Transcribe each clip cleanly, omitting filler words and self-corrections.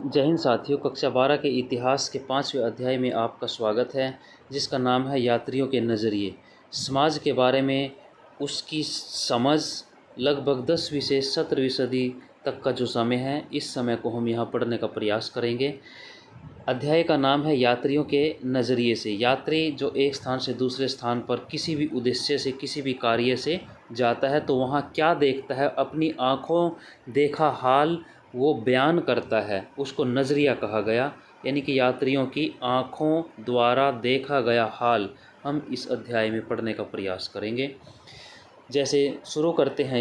जय हिंद साथियों। कक्षा 12 के इतिहास के 5वें अध्याय में आपका स्वागत है, जिसका नाम है यात्रियों के नज़रिए। समाज के बारे में उसकी समझ लगभग 10वीं से 17वीं सदी तक का जो समय है, इस समय को हम यहाँ पढ़ने का प्रयास करेंगे। अध्याय का नाम है यात्रियों के नज़रिए से। यात्री जो एक स्थान से दूसरे स्थान पर किसी भी उद्देश्य से, किसी भी कार्य से जाता है, तो वहाँ क्या देखता है, अपनी आँखों देखा हाल वो बयान करता है, उसको नज़रिया कहा गया। यानी कि यात्रियों की आँखों द्वारा देखा गया हाल हम इस अध्याय में पढ़ने का प्रयास करेंगे। जैसे शुरू करते हैं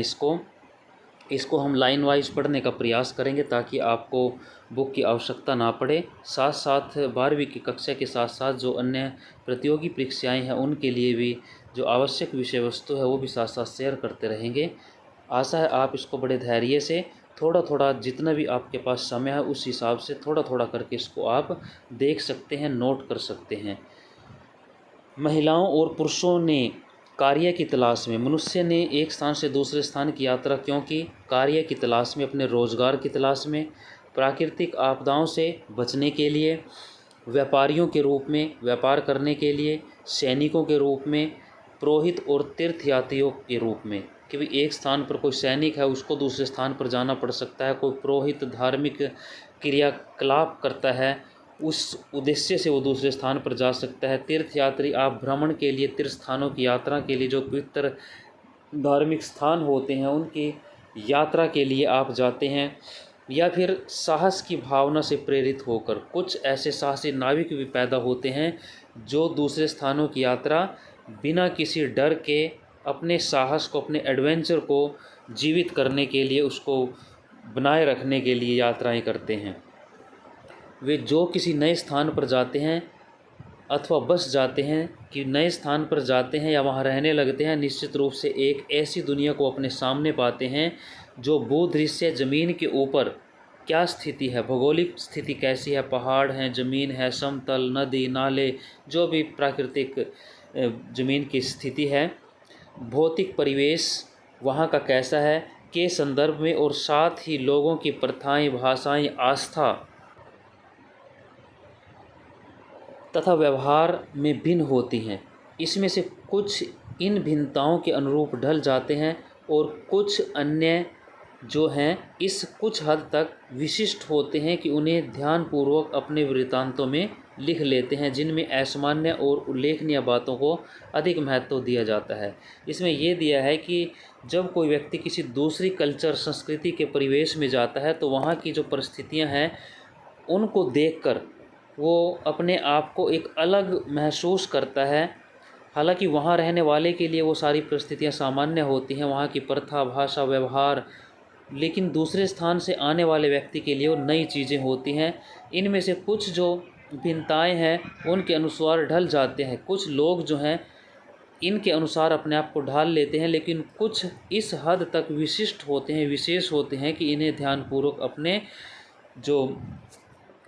इसको हम लाइन वाइज पढ़ने का प्रयास करेंगे, ताकि आपको बुक की आवश्यकता ना पड़े। साथ साथ 12वीं की कक्षा के साथ साथ जो अन्य प्रतियोगी परीक्षाएं हैं, उनके लिए भी जो आवश्यक विषय वस्तु है वो भी साथ साथ शेयर करते रहेंगे। आशा है आप इसको बड़े धैर्य से थोड़ा थोड़ा, जितना भी आपके पास समय है उस हिसाब से थोड़ा थोड़ा करके इसको आप देख सकते हैं, नोट कर सकते हैं। महिलाओं और पुरुषों ने कार्य की तलाश में, मनुष्य ने एक स्थान से दूसरे स्थान की यात्रा क्यों की? कार्य की तलाश में, अपने रोजगार की तलाश में, प्राकृतिक आपदाओं से बचने के लिए, व्यापारियों के रूप में व्यापार करने के लिए, सैनिकों के रूप में, पुरोहित और तीर्थयात्रियों के रूप में। कि भाई एक स्थान पर कोई सैनिक है, उसको दूसरे स्थान पर जाना पड़ सकता है। कोई पुरोहित धार्मिक क्रियाकलाप करता है, उस उद्देश्य से वो दूसरे स्थान पर जा सकता है। तीर्थयात्री, आप भ्रमण के लिए, तीर्थ स्थानों की यात्रा के लिए, जो पवित्र धार्मिक स्थान होते हैं उनकी यात्रा के लिए आप जाते हैं। या फिर साहस की भावना से प्रेरित होकर कुछ ऐसे साहसी नाविक भी पैदा होते हैं जो दूसरे स्थानों की यात्रा बिना किसी डर के अपने साहस को, अपने एडवेंचर को जीवित करने के लिए, उसको बनाए रखने के लिए यात्राएं करते हैं। वे जो किसी नए स्थान पर जाते हैं अथवा बस जाते हैं, कि नए स्थान पर जाते हैं या वहाँ रहने लगते हैं, निश्चित रूप से एक ऐसी दुनिया को अपने सामने पाते हैं जो भूदृश्य, ज़मीन के ऊपर क्या स्थिति है, भौगोलिक स्थिति कैसी है, पहाड़ हैं, ज़मीन है, समतल, नदी नाले, जो भी प्राकृतिक ज़मीन की स्थिति है, भौतिक परिवेश वहाँ का कैसा है के संदर्भ में, और साथ ही लोगों की प्रथाएं, भाषाएं, आस्था तथा व्यवहार में भिन्न होती हैं। इसमें से कुछ इन भिन्नताओं के अनुरूप ढल जाते हैं और कुछ अन्य जो हैं इस कुछ हद तक विशिष्ट होते हैं कि उन्हें ध्यानपूर्वक अपने वृत्तांतों में लिख लेते हैं, जिनमें असामान्य और उल्लेखनीय बातों को अधिक महत्व दिया जाता है। इसमें ये दिया है कि जब कोई व्यक्ति किसी दूसरी कल्चर, संस्कृति के परिवेश में जाता है, तो वहाँ की जो परिस्थितियाँ हैं उनको देखकर वो अपने आप को एक अलग महसूस करता है। हालांकि वहाँ रहने वाले के लिए वो सारी परिस्थितियाँ सामान्य होती हैं, वहाँ की प्रथा, भाषा, व्यवहार, लेकिन दूसरे स्थान से आने वाले व्यक्ति के लिए वो नई चीज़ें होती हैं। इनमें से कुछ जो भिन्नताएं हैं उनके अनुसार ढल जाते हैं। कुछ लोग जो हैं इनके अनुसार अपने आप को ढाल लेते हैं, लेकिन कुछ इस हद तक विशिष्ट होते हैं, विशेष होते हैं कि इन्हें ध्यानपूर्वक अपने जो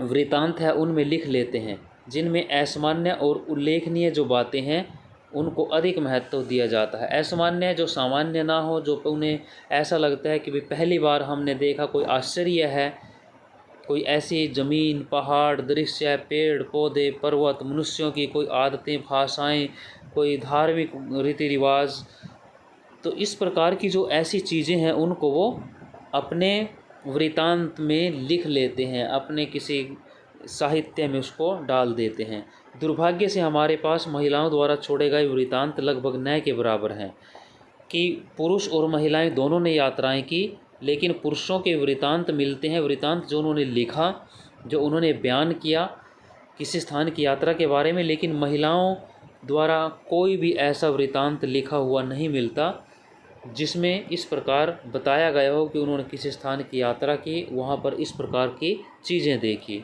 वृत्तांत है उनमें लिख लेते हैं, जिनमें असामान्य और उल्लेखनीय जो बातें हैं उनको अधिक महत्व दिया जाता है। असामान्य जो सामान्य ना हो, जो उन्हें ऐसा लगता है कि भाई पहली बार हमने देखा, कोई आश्चर्य है, कोई ऐसी ज़मीन, पहाड़, दृश्य, पेड़ पौधे, पर्वत, मनुष्यों की कोई आदतें, भाषाएं, कोई धार्मिक रीति रिवाज, तो इस प्रकार की जो ऐसी चीज़ें हैं उनको वो अपने वृत्तांत में लिख लेते हैं, अपने किसी साहित्य में उसको डाल देते हैं। दुर्भाग्य से हमारे पास महिलाओं द्वारा छोड़े गए वृत्तांत लगभग न के बराबर हैं, कि पुरुष और महिलाएं दोनों ने यात्राएं की, लेकिन पुरुषों के वृत्तांत मिलते हैं, वृत्तांत जो उन्होंने लिखा, जो उन्होंने बयान किया किसी स्थान की यात्रा के बारे में, लेकिन महिलाओं द्वारा कोई भी ऐसा वृत्तांत लिखा हुआ नहीं मिलता जिसमें इस प्रकार बताया गया हो कि उन्होंने किसी स्थान की यात्रा की, वहाँ पर इस प्रकार की चीज़ें देखी।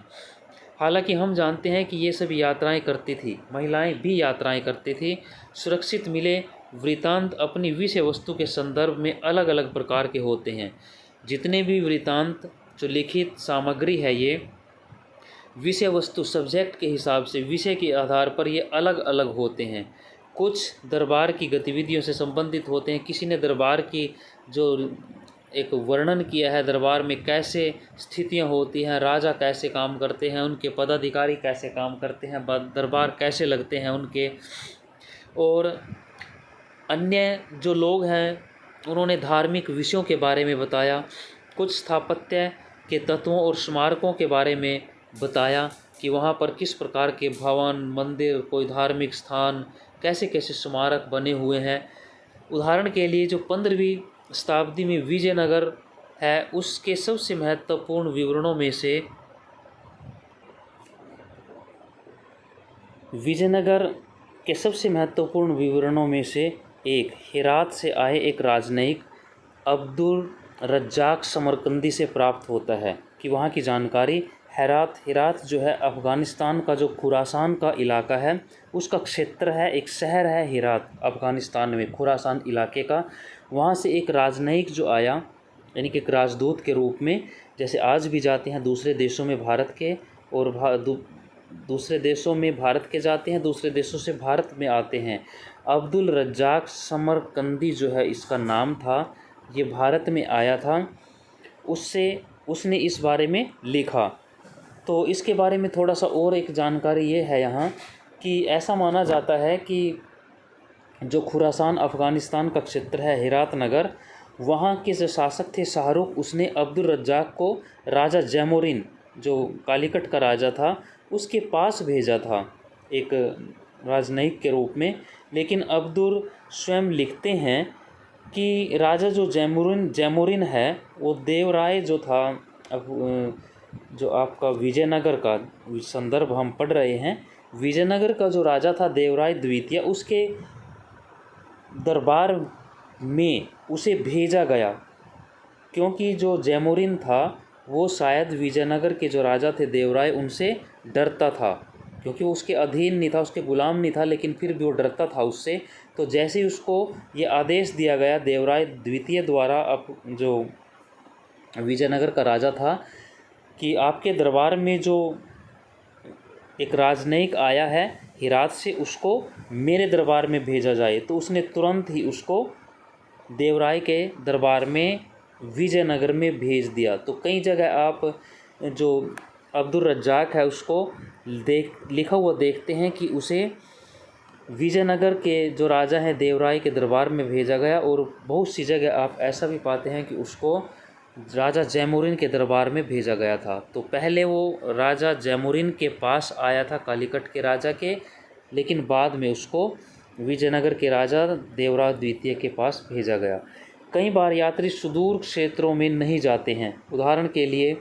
हालांकि हम जानते हैं कि ये सभी यात्राएं करती थी, महिलाएं भी यात्राएं करती थी। सुरक्षित मिले वृत्तांत अपनी विषय वस्तु के संदर्भ में अलग अलग प्रकार के होते हैं। जितने भी वृत्तांत जो लिखित सामग्री है, ये विषय वस्तु, सब्जेक्ट के हिसाब से, विषय के आधार पर ये अलग अलग होते हैं। कुछ दरबार की गतिविधियों से संबंधित होते हैं। किसी ने दरबार की जो एक वर्णन किया है दरबार में कैसे स्थितियां होती हैं, राजा कैसे काम करते हैं, उनके पदाधिकारी कैसे काम करते हैं, दरबार कैसे लगते हैं उनके, और अन्य जो लोग हैं उन्होंने धार्मिक विषयों के बारे में बताया, कुछ स्थापत्य के तत्वों और स्मारकों के बारे में बताया कि वहाँ पर किस प्रकार के भवन, मंदिर, कोई धार्मिक स्थान, कैसे कैसे स्मारक बने हुए हैं। उदाहरण के लिए जो 15वीं शताब्दी में विजयनगर है, उसके सबसे महत्वपूर्ण विवरणों में से एक हेरात से आए एक राजनयिक अब्दुल रज्जाक समरकंदी से प्राप्त होता है कि वहाँ की जानकारी हेरात जो है अफ़गानिस्तान का जो खुरासान का इलाका है उसका क्षेत्र है, एक शहर है हेरात अफ़गानिस्तान में खुरासान इलाके का। वहाँ से एक राजनयिक जो आया, यानी कि एक राजदूत के रूप में, जैसे आज भी जाते हैं दूसरे देशों में भारत के, और दूसरे देशों में भारत के जाते हैं, दूसरे देशों से भारत में आते हैं। अब्दुल रज्जाक समरकंदी जो है इसका नाम था, ये भारत में आया था, उसने इस बारे में लिखा। तो इसके बारे में थोड़ा सा और एक जानकारी ये है यहाँ कि ऐसा माना जाता है कि जो खुरासान अफ़गानिस्तान का क्षेत्र है हेरात नगर, वहाँ के जो शासक थे शाहरुख, उसने अब्दुल रज्जाक को राजा जैमुरीन जो कालीकट का राजा था उसके पास भेजा था एक राजनयिक के रूप में। लेकिन अब्दुल स्वयं लिखते हैं कि राजा जो जैमुरीन है वो देवराय जो था, जो आपका विजयनगर का संदर्भ हम पढ़ रहे हैं, विजयनगर का जो राजा था देवराय द्वितीय, उसके दरबार में उसे भेजा गया, क्योंकि जो जैमुरीन था वो शायद विजयनगर के जो राजा थे देवराय उनसे डरता था, क्योंकि वो उसके अधीन नहीं था, उसके गुलाम नहीं था, लेकिन फिर भी वो डरता था उससे। तो जैसे ही उसको ये आदेश दिया गया देवराय द्वितीय द्वारा, अब जो विजयनगर का राजा था, कि आपके दरबार में जो एक राजनयिक आया है हेरात से, उसको मेरे दरबार में भेजा जाए, तो उसने तुरंत ही उसको देवराय के दरबार में विजयनगर में भेज दिया। तो कई जगह आप जो अब्दुल रज्जाक है उसको लिखा हुआ देखते हैं कि उसे विजयनगर के जो राजा हैं देवराय के दरबार में भेजा गया, और बहुत सी जगह आप ऐसा भी पाते हैं कि उसको राजा जैमुरीन के दरबार में भेजा गया था। तो पहले वो राजा जैमुरीन के पास आया था कालीकट के राजा के, लेकिन बाद में उसको विजयनगर के राजा देवराय द्वितीय के पास भेजा गया। कई बार यात्री सुदूर क्षेत्रों में नहीं जाते हैं। उदाहरण के लिए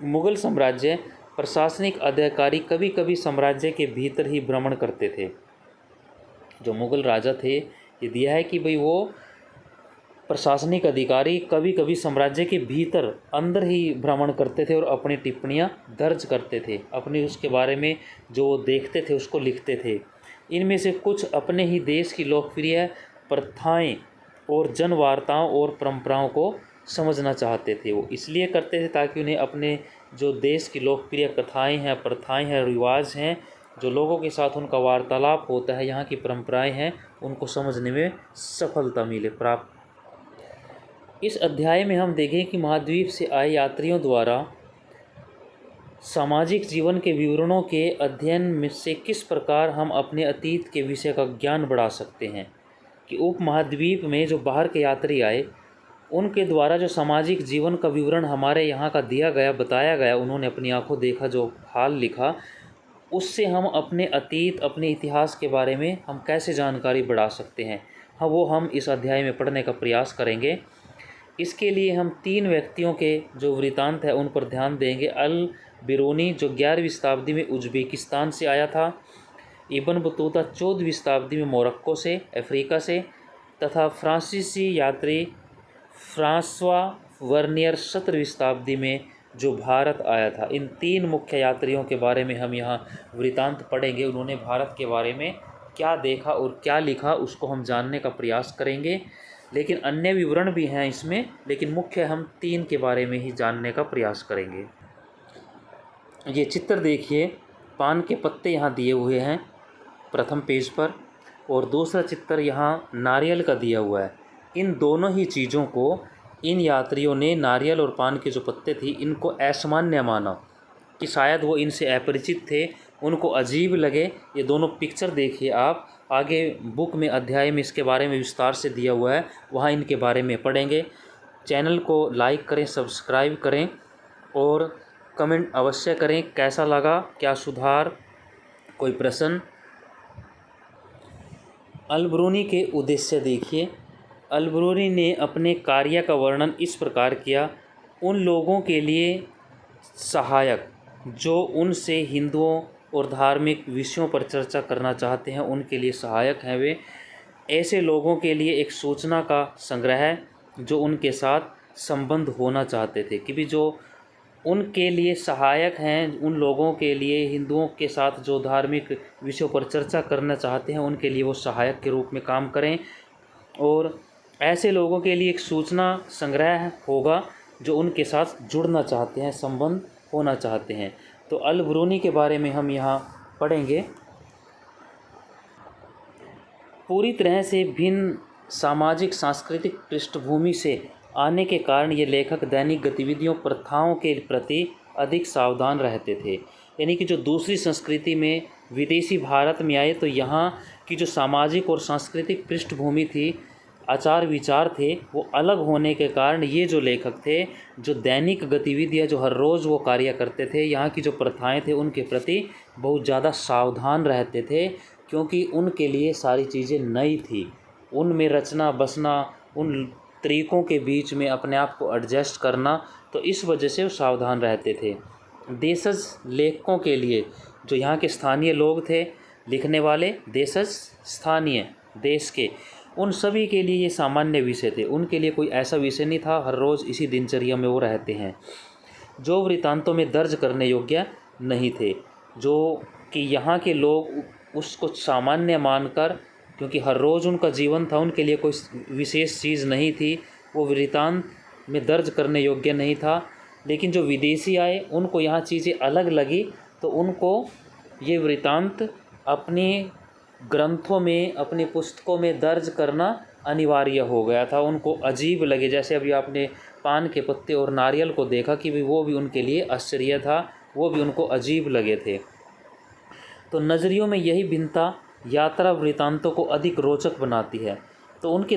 मुग़ल साम्राज्य प्रशासनिक अधिकारी कभी कभी साम्राज्य के भीतर ही भ्रमण करते थे। जो मुग़ल राजा थे, ये दिया है कि भाई वो प्रशासनिक अधिकारी कभी कभी साम्राज्य के भीतर अंदर ही भ्रमण करते थे और अपनी टिप्पणियाँ दर्ज करते थे, अपनी उसके बारे में जो देखते थे उसको लिखते थे। इनमें से कुछ अपने ही देश की लोकप्रिय प्रथाएं और जनवार्ताओं और परंपराओं को समझना चाहते थे। वो इसलिए करते थे ताकि उन्हें अपने जो देश की लोकप्रिय कथाएं हैं, प्रथाएं हैं, रिवाज हैं, जो लोगों के साथ उनका वार्तालाप होता है, यहाँ की परंपराएं हैं, उनको समझने में सफलता मिले प्राप्त। इस अध्याय में हम देखें कि महाद्वीप से आए यात्रियों द्वारा सामाजिक जीवन के विवरणों के अध्ययन में से किस प्रकार हम अपने अतीत के विषय का ज्ञान बढ़ा सकते हैं। कि उपमहाद्वीप में जो बाहर के यात्री आए उनके द्वारा जो सामाजिक जीवन का विवरण हमारे यहाँ का दिया गया, बताया गया, उन्होंने अपनी आंखों देखा, जो हाल लिखा, उससे हम अपने अतीत, अपने इतिहास के बारे में हम कैसे जानकारी बढ़ा सकते हैं, हाँ वो हम इस अध्याय में पढ़ने का प्रयास करेंगे। इसके लिए हम 3 व्यक्तियों के जो वृतांत है उन पर ध्यान देंगे। अल बिरूनी जो 11वीं शताब्दी में उज़्बेकिस्तान से आया था, इब्न बतूता 14वीं शताब्दी में मोरक्को से, अफ्रीका से, तथा फ्रांसीसी यात्री फ्रांसवा वर्नियर 17वीं शताब्दी में जो भारत आया था। इन 3 मुख्य यात्रियों के बारे में हम यहाँ वृतांत पढ़ेंगे। उन्होंने भारत के बारे में क्या देखा और क्या लिखा उसको हम जानने का प्रयास करेंगे, लेकिन अन्य विवरण भी हैं इसमें, लेकिन मुख्य हम 3 के बारे में ही जानने का प्रयास करेंगे। ये चित्र देखिए, पान के पत्ते यहाँ दिए हुए हैं प्रथम पेज पर, और दूसरा चित्र यहाँ नारियल का दिया हुआ है। इन दोनों ही चीज़ों को इन यात्रियों ने नारियल और पान के जो पत्ते थी इनको असामान्य माना कि शायद वो इनसे अपरिचित थे, उनको अजीब लगे। ये दोनों पिक्चर देखिए आप, आगे बुक में अध्याय में इसके बारे में विस्तार से दिया हुआ है, वहाँ इनके बारे में पढ़ेंगे। चैनल को लाइक करें, सब्सक्राइब करें और कमेंट अवश्य करें कैसा लगा, क्या सुधार, कोई प्रश्न। अल-बिरूनी के उद्देश्य देखिए। अल-बिरूनी ने अपने कार्य का वर्णन इस प्रकार किया, उन लोगों के लिए सहायक जो उनसे हिंदुओं और धार्मिक विषयों पर चर्चा करना चाहते हैं, उनके लिए सहायक हैं वे। ऐसे लोगों के लिए एक सूचना का संग्रह जो उनके साथ संबंध होना चाहते थे, कि भी जो उनके लिए सहायक हैं, उन लोगों के लिए हिंदुओं के साथ जो धार्मिक विषयों पर चर्चा करना चाहते हैं, उनके लिए वो सहायक के रूप में काम करें। और ऐसे लोगों के लिए एक सूचना संग्रह होगा जो उनके साथ जुड़ना चाहते हैं, संबंध होना चाहते हैं। तो अल-बिरूनी के बारे में हम यहाँ पढ़ेंगे। पूरी तरह से भिन्न सामाजिक सांस्कृतिक पृष्ठभूमि से आने के कारण ये लेखक दैनिक गतिविधियों, प्रथाओं के प्रति अधिक सावधान रहते थे। यानी कि जो दूसरी संस्कृति में विदेशी भारत में आए तो यहाँ की जो सामाजिक और सांस्कृतिक पृष्ठभूमि थी, आचार विचार थे, वो अलग होने के कारण ये जो लेखक थे, जो दैनिक गतिविधियाँ जो हर रोज़ वो कार्य करते थे, यहाँ की जो प्रथाएं थे उनके प्रति बहुत ज़्यादा सावधान रहते थे, क्योंकि उनके लिए सारी चीज़ें नई थी। उनमें रचना बसना, उन तरीक़ों के बीच में अपने आप को एडजस्ट करना, तो इस वजह से वो सावधान रहते थे। देशज लेखकों के लिए, जो यहाँ के स्थानीय लोग थे लिखने वाले, देशज स्थानीय देश के, उन सभी के लिए ये सामान्य विषय थे। उनके लिए कोई ऐसा विषय नहीं था, हर रोज़ इसी दिनचर्या में वो रहते हैं। जो वृत्तांतों में दर्ज करने योग्य नहीं थे, जो कि यहाँ के लोग उसको सामान्य मानकर, क्योंकि हर रोज़ उनका जीवन था, उनके लिए कोई विशेष चीज़ नहीं थी, वो वृत्तांत में दर्ज करने योग्य नहीं था। लेकिन जो विदेशी आए उनको यहाँ चीज़ें अलग लगी, तो उनको ये वृत्तांत अपने ग्रंथों में, अपनी पुस्तकों में दर्ज करना अनिवार्य हो गया था। उनको अजीब लगे, जैसे अभी आपने पान के पत्ते और नारियल को देखा कि वो भी उनके लिए आश्चर्य था, वो भी उनको अजीब लगे थे। तो नज़रियों में यही भिन्नता यात्रा वृत्तांतों को अधिक रोचक बनाती है। तो उनके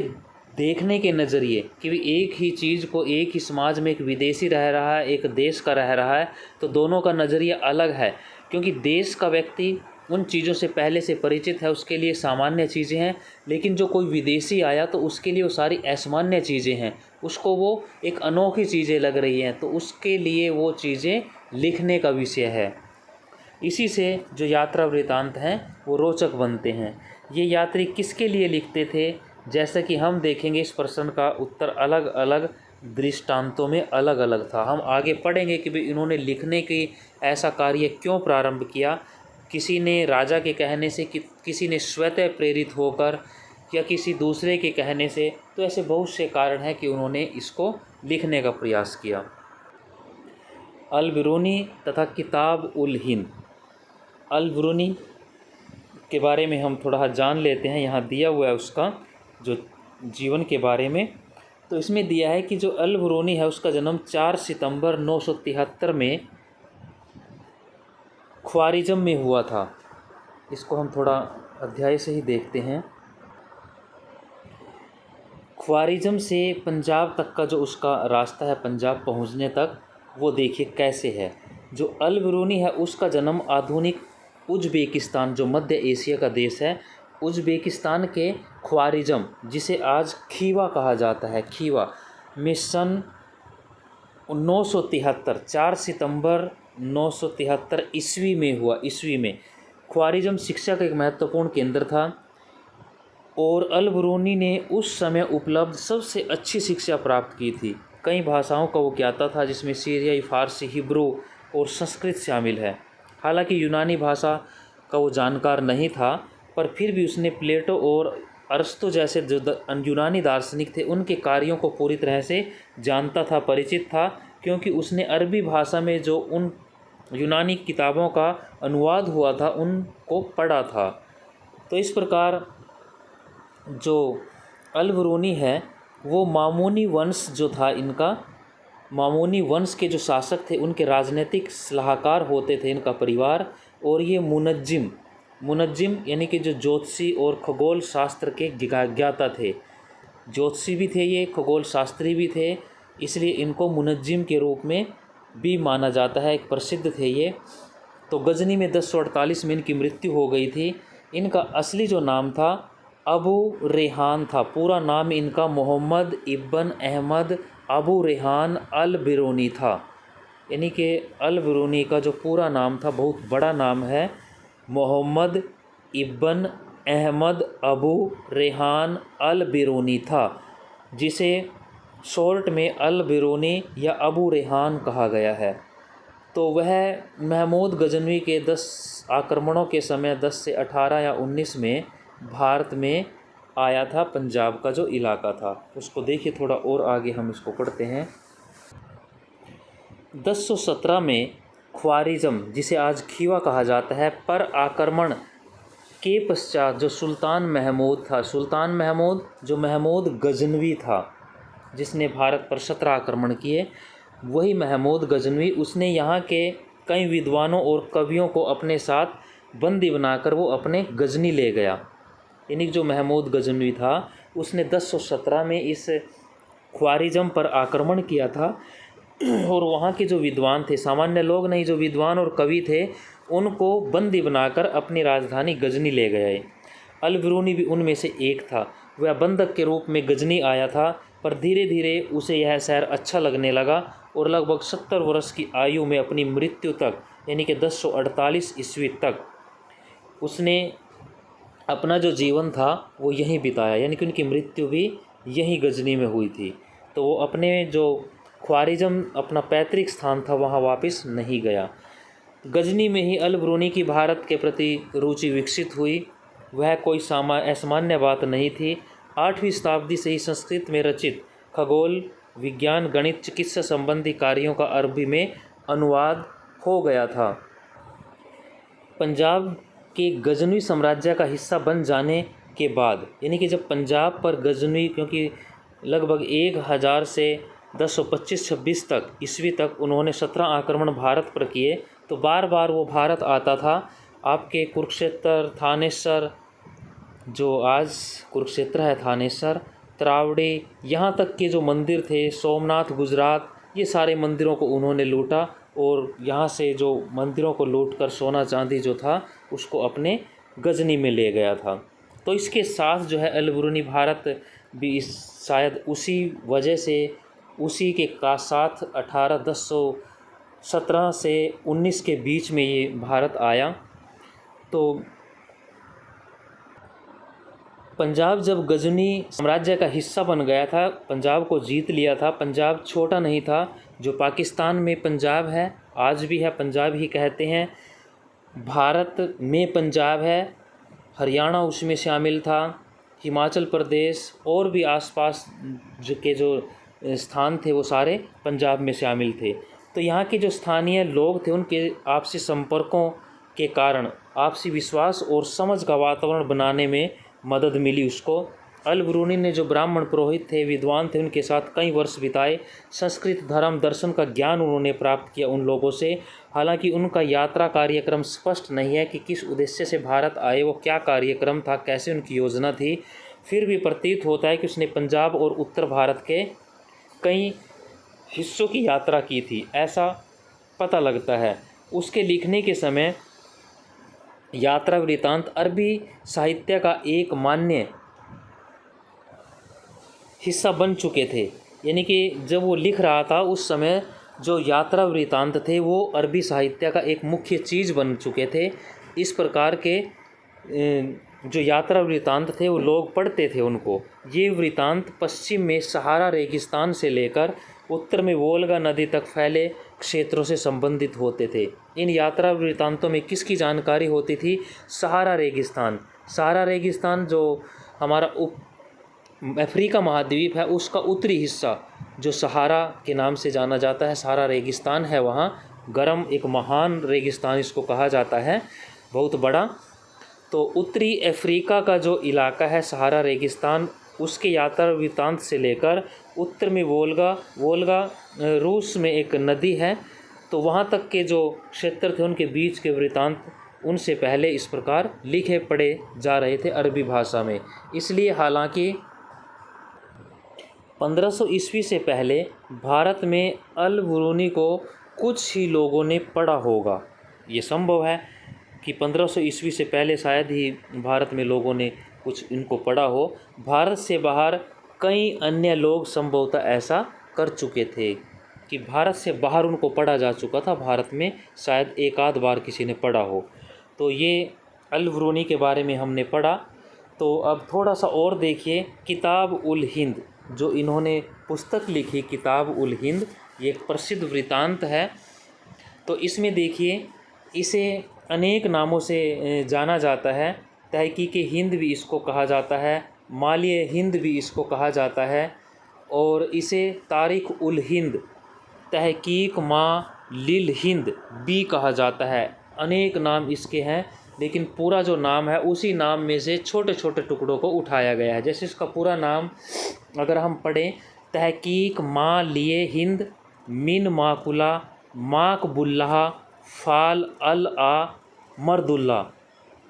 देखने के नज़रिए कि एक ही चीज़ को, एक ही समाज में एक विदेशी रह रहा है, एक देश का रह रहा है, तो दोनों का नज़रिया अलग है। क्योंकि देश का व्यक्ति उन चीज़ों से पहले से परिचित है, उसके लिए सामान्य चीज़ें हैं, लेकिन जो कोई विदेशी आया तो उसके लिए वो सारी असामान्य चीज़ें हैं, उसको वो एक अनोखी चीज़ें लग रही हैं, तो उसके लिए वो चीज़ें लिखने का विषय है। इसी से जो यात्रा वृत्तांत हैं वो रोचक बनते हैं। ये यात्री किसके लिए लिखते थे, जैसा कि हम देखेंगे, इस प्रश्न का उत्तर अलग अलग दृष्टांतों में अलग अलग था। हम आगे पढ़ेंगे कि भाई इन्होंने लिखने की ऐसा कार्य क्यों प्रारंभ किया। किसी ने राजा के कहने से, किसी ने स्वतः प्रेरित होकर, या किसी दूसरे के कहने से, तो ऐसे बहुत से कारण हैं कि उन्होंने इसको लिखने का प्रयास किया। अल-बिरूनी तथा किताब उल हिंद। अल-बिरूनी के बारे में हम थोड़ा जान लेते हैं। यहाँ दिया हुआ है उसका जो जीवन के बारे में। तो इसमें दिया है कि जो अल-बिरूनी है उसका जन्म 4 सितंबर 973 में ख्वारिज़म में हुआ था। इसको हम थोड़ा अध्याय से ही देखते हैं। ख्वारिज़म से पंजाब तक का जो उसका रास्ता है, पंजाब पहुंचने तक, वो देखिए कैसे है। जो अल-बिरूनी है उसका जन्म आधुनिक उज़्बेकिस्तान, जो मध्य एशिया का देश है, उज़्बेकिस्तान के ख्वारिज़म, जिसे आज खीवा कहा जाता है, खीवा में सन 973, 4 सितंबर 973 ईस्वी में हुआ। ईस्वी में ख्वारिज़म शिक्षा का एक महत्वपूर्ण केंद्र था और अल-बिरूनी ने उस समय उपलब्ध सबसे अच्छी शिक्षा प्राप्त की थी। कई भाषाओं का वो ज्ञाता था, जिसमें सीरियाई, फारसी, हिब्रू और संस्कृत शामिल है। हालांकि यूनानी भाषा का वो जानकार नहीं था, पर फिर भी उसने प्लेटो और अरस्तु जैसे जो यूनानी दार्शनिक थे उनके कार्यों को पूरी तरह से जानता था, परिचित था, क्योंकि उसने अरबी भाषा में जो उन यूनानी किताबों का अनुवाद हुआ था उनको पढ़ा था। तो इस प्रकार जो अल-बिरूनी है वो मामूनी वंश जो था इनका, मामूनी वंश के जो शासक थे उनके राजनीतिक सलाहकार होते थे इनका परिवार। और ये मुनज्जिम यानी कि जो ज्योतिषी और खगोल शास्त्र के ज्ञाता थे। ज्योतिषी भी थे ये, खगोल शास्त्री भी थे, इसलिए इनको मुनज्जिम के रूप में भी माना जाता है। एक प्रसिद्ध थे ये। तो गजनी में 1048 में इनकी मृत्यु हो गई थी। इनका असली जो नाम था अबू रेहान था। पूरा नाम इनका मोहम्मद इब्न अहमद अबू रेहान अल बिरूनी था। यानी कि अल बिरूनी का जो पूरा नाम था, बहुत बड़ा नाम है, मोहम्मद इब्न अहमद अबू रेहान अल बिरूनी था, जिसे शॉर्ट में अल बिरूनी या अबू रेहान कहा गया है। तो वह महमूद गजनवी के 10 आक्रमणों के समय 10 से 18 या 19 में भारत में आया था। पंजाब का जो इलाका था उसको देखिए, थोड़ा और आगे हम इसको पढ़ते हैं। 1017 में ख्वारिज़म, जिसे आज खीवा कहा जाता है, पर आक्रमण के पश्चात जो सुल्तान महमूद था, सुल्तान महमूद जो महमूद गजनवी था जिसने भारत पर 17 आक्रमण किए, वही महमूद गजनवी, उसने यहाँ के कई विद्वानों और कवियों को अपने साथ बंदी बनाकर वो अपने गजनी ले गया। यानी जो महमूद गजनवी था उसने 1017 में इस ख्वारिज़म पर आक्रमण किया था और वहाँ के जो विद्वान थे, सामान्य लोग नहीं, जो विद्वान और कवि थे, उनको बंदी बनाकर अपनी राजधानी गजनी ले गए। अल बिरूनी भी उनमें से एक था। वह बंधक के रूप में गजनी आया था, पर धीरे धीरे उसे यह शहर अच्छा लगने लगा और लगभग 70 वर्ष की आयु में अपनी मृत्यु तक, यानी कि 1048 ईस्वी तक, उसने अपना जो जीवन था वो यहीं बिताया। यानी कि उनकी मृत्यु भी यहीं गजनी में हुई थी। तो वो अपने जो ख्वारिज़म अपना पैतृक स्थान था वहाँ वापस नहीं गया। गजनी में ही अल बिरूनी की भारत के प्रति रुचि विकसित हुई। वह कोई असामान्य बात नहीं थी। 8वीं शताब्दी से ही संस्कृत में रचित खगोल विज्ञान, गणित, चिकित्सा संबंधी कार्यों का अरबी में अनुवाद हो गया था। पंजाब के गजनवी साम्राज्य का हिस्सा बन जाने के बाद, यानी कि जब पंजाब पर गजनवी, क्योंकि लगभग 1000 से 1025-26 तक ईस्वी तक उन्होंने 17 आक्रमण भारत पर किए, तो बार बार वो भारत आता था। आपके कुरुक्षेत्र, थानेसर, जो आज कुरुक्षेत्र है, थानेसर, त्रावड़ी, यहाँ तक के जो मंदिर थे, सोमनाथ, गुजरात, ये सारे मंदिरों को उन्होंने लूटा और यहाँ से जो मंदिरों को लूटकर सोना चांदी जो था उसको अपने गजनी में ले गया था। तो इसके साथ जो है अल बिरूनी भारत भी शायद उसी वजह से, उसी के का साथ 1017 से 19 के बीच में ये भारत आया। तो पंजाब जब गजनी साम्राज्य का हिस्सा बन गया था, पंजाब को जीत लिया था। पंजाब छोटा नहीं था। जो पाकिस्तान में पंजाब है, आज भी है, पंजाब ही कहते हैं। भारत में पंजाब है, हरियाणा उसमें शामिल था, हिमाचल प्रदेश और भी आसपास के जो स्थान थे वो सारे पंजाब में शामिल थे। तो यहाँ के जो स्थानीय लोग थे उनके आपसी संपर्कों के कारण आपसी विश्वास और समझ का वातावरण बनाने में मदद मिली उसको। अल बिरूनी ने जो ब्राह्मण पुरोहित थे, विद्वान थे, उनके साथ कई वर्ष बिताए। संस्कृत, धर्म, दर्शन का ज्ञान उन्होंने प्राप्त किया उन लोगों से। हालांकि उनका यात्रा कार्यक्रम स्पष्ट नहीं है कि किस उद्देश्य से भारत आए, वो क्या कार्यक्रम था, कैसे उनकी योजना थी। फिर भी प्रतीत होता है कि उसने पंजाब और उत्तर भारत के कई हिस्सों की यात्रा की थी, ऐसा पता लगता है। उसके लिखने के समय यात्रा वृत्तांत अरबी साहित्य का एक मान्य हिस्सा बन चुके थे। यानी कि जब वो लिख रहा था उस समय जो यात्रा वृत्तांत थे वो अरबी साहित्य का एक मुख्य चीज़ बन चुके थे। इस प्रकार के जो यात्रा वृत्तांत थे वो लोग पढ़ते थे उनको। ये वृत्तांत पश्चिम में सहारा रेगिस्तान से लेकर उत्तर में वोल्गा नदी तक फैले क्षेत्रों से संबंधित होते थे। इन यात्रा वृत्तांतों में किसकी जानकारी होती थी? सहारा रेगिस्तान। सहारा रेगिस्तान जो हमारा अफ्रीका महाद्वीप है उसका उत्तरी हिस्सा जो सहारा के नाम से जाना जाता है, सहारा रेगिस्तान है, वहाँ गर्म एक महान रेगिस्तान इसको कहा जाता है, बहुत बड़ा। तो उत्तरी अफ्रीका का जो इलाका है सहारा रेगिस्तान, उसके यात्रा वृत्तांत से लेकर उत्तर में वोल्गा रूस में एक नदी है, तो वहाँ तक के जो क्षेत्र थे उनके बीच के वृत्तांत उनसे पहले इस प्रकार लिखे पढ़े जा रहे थे अरबी भाषा में। इसलिए हालांकि 1500 ईस्वी से पहले भारत में अल बरूनी को कुछ ही लोगों ने पढ़ा होगा। ये संभव है कि 1500 ईस्वी से पहले शायद ही भारत में लोगों ने कुछ इनको पढ़ा हो। भारत से बाहर कई अन्य लोग संभवतः ऐसा कर चुके थे कि भारत से बाहर उनको पढ़ा जा चुका था, भारत में शायद एक आध बार किसी ने पढ़ा हो। तो ये अल बरूनी के बारे में हमने पढ़ा। तो अब थोड़ा सा और देखिए, किताब उल हिंद जो इन्होंने पुस्तक लिखी, किताब उल हिंद, ये एक प्रसिद्ध वृत्तांत है। तो इसमें देखिए, इसे अनेक नामों से जाना जाता है। तहकीक हिंद भी इसको कहा जाता है, मालिय हिंद भी इसको कहा जाता है, और इसे तारीख उल हिंद, तहकीक माँ लिल हिंद भी कहा जाता है। अनेक नाम इसके हैं, लेकिन पूरा जो नाम है उसी नाम में से छोटे छोटे टुकड़ों को उठाया गया है। जैसे इसका पूरा नाम अगर हम पढ़ें, तहकीक माँ लिए हिंद मिन माकुला माकबुल्लाह फ़ाल अल आ मर्दुल्ला,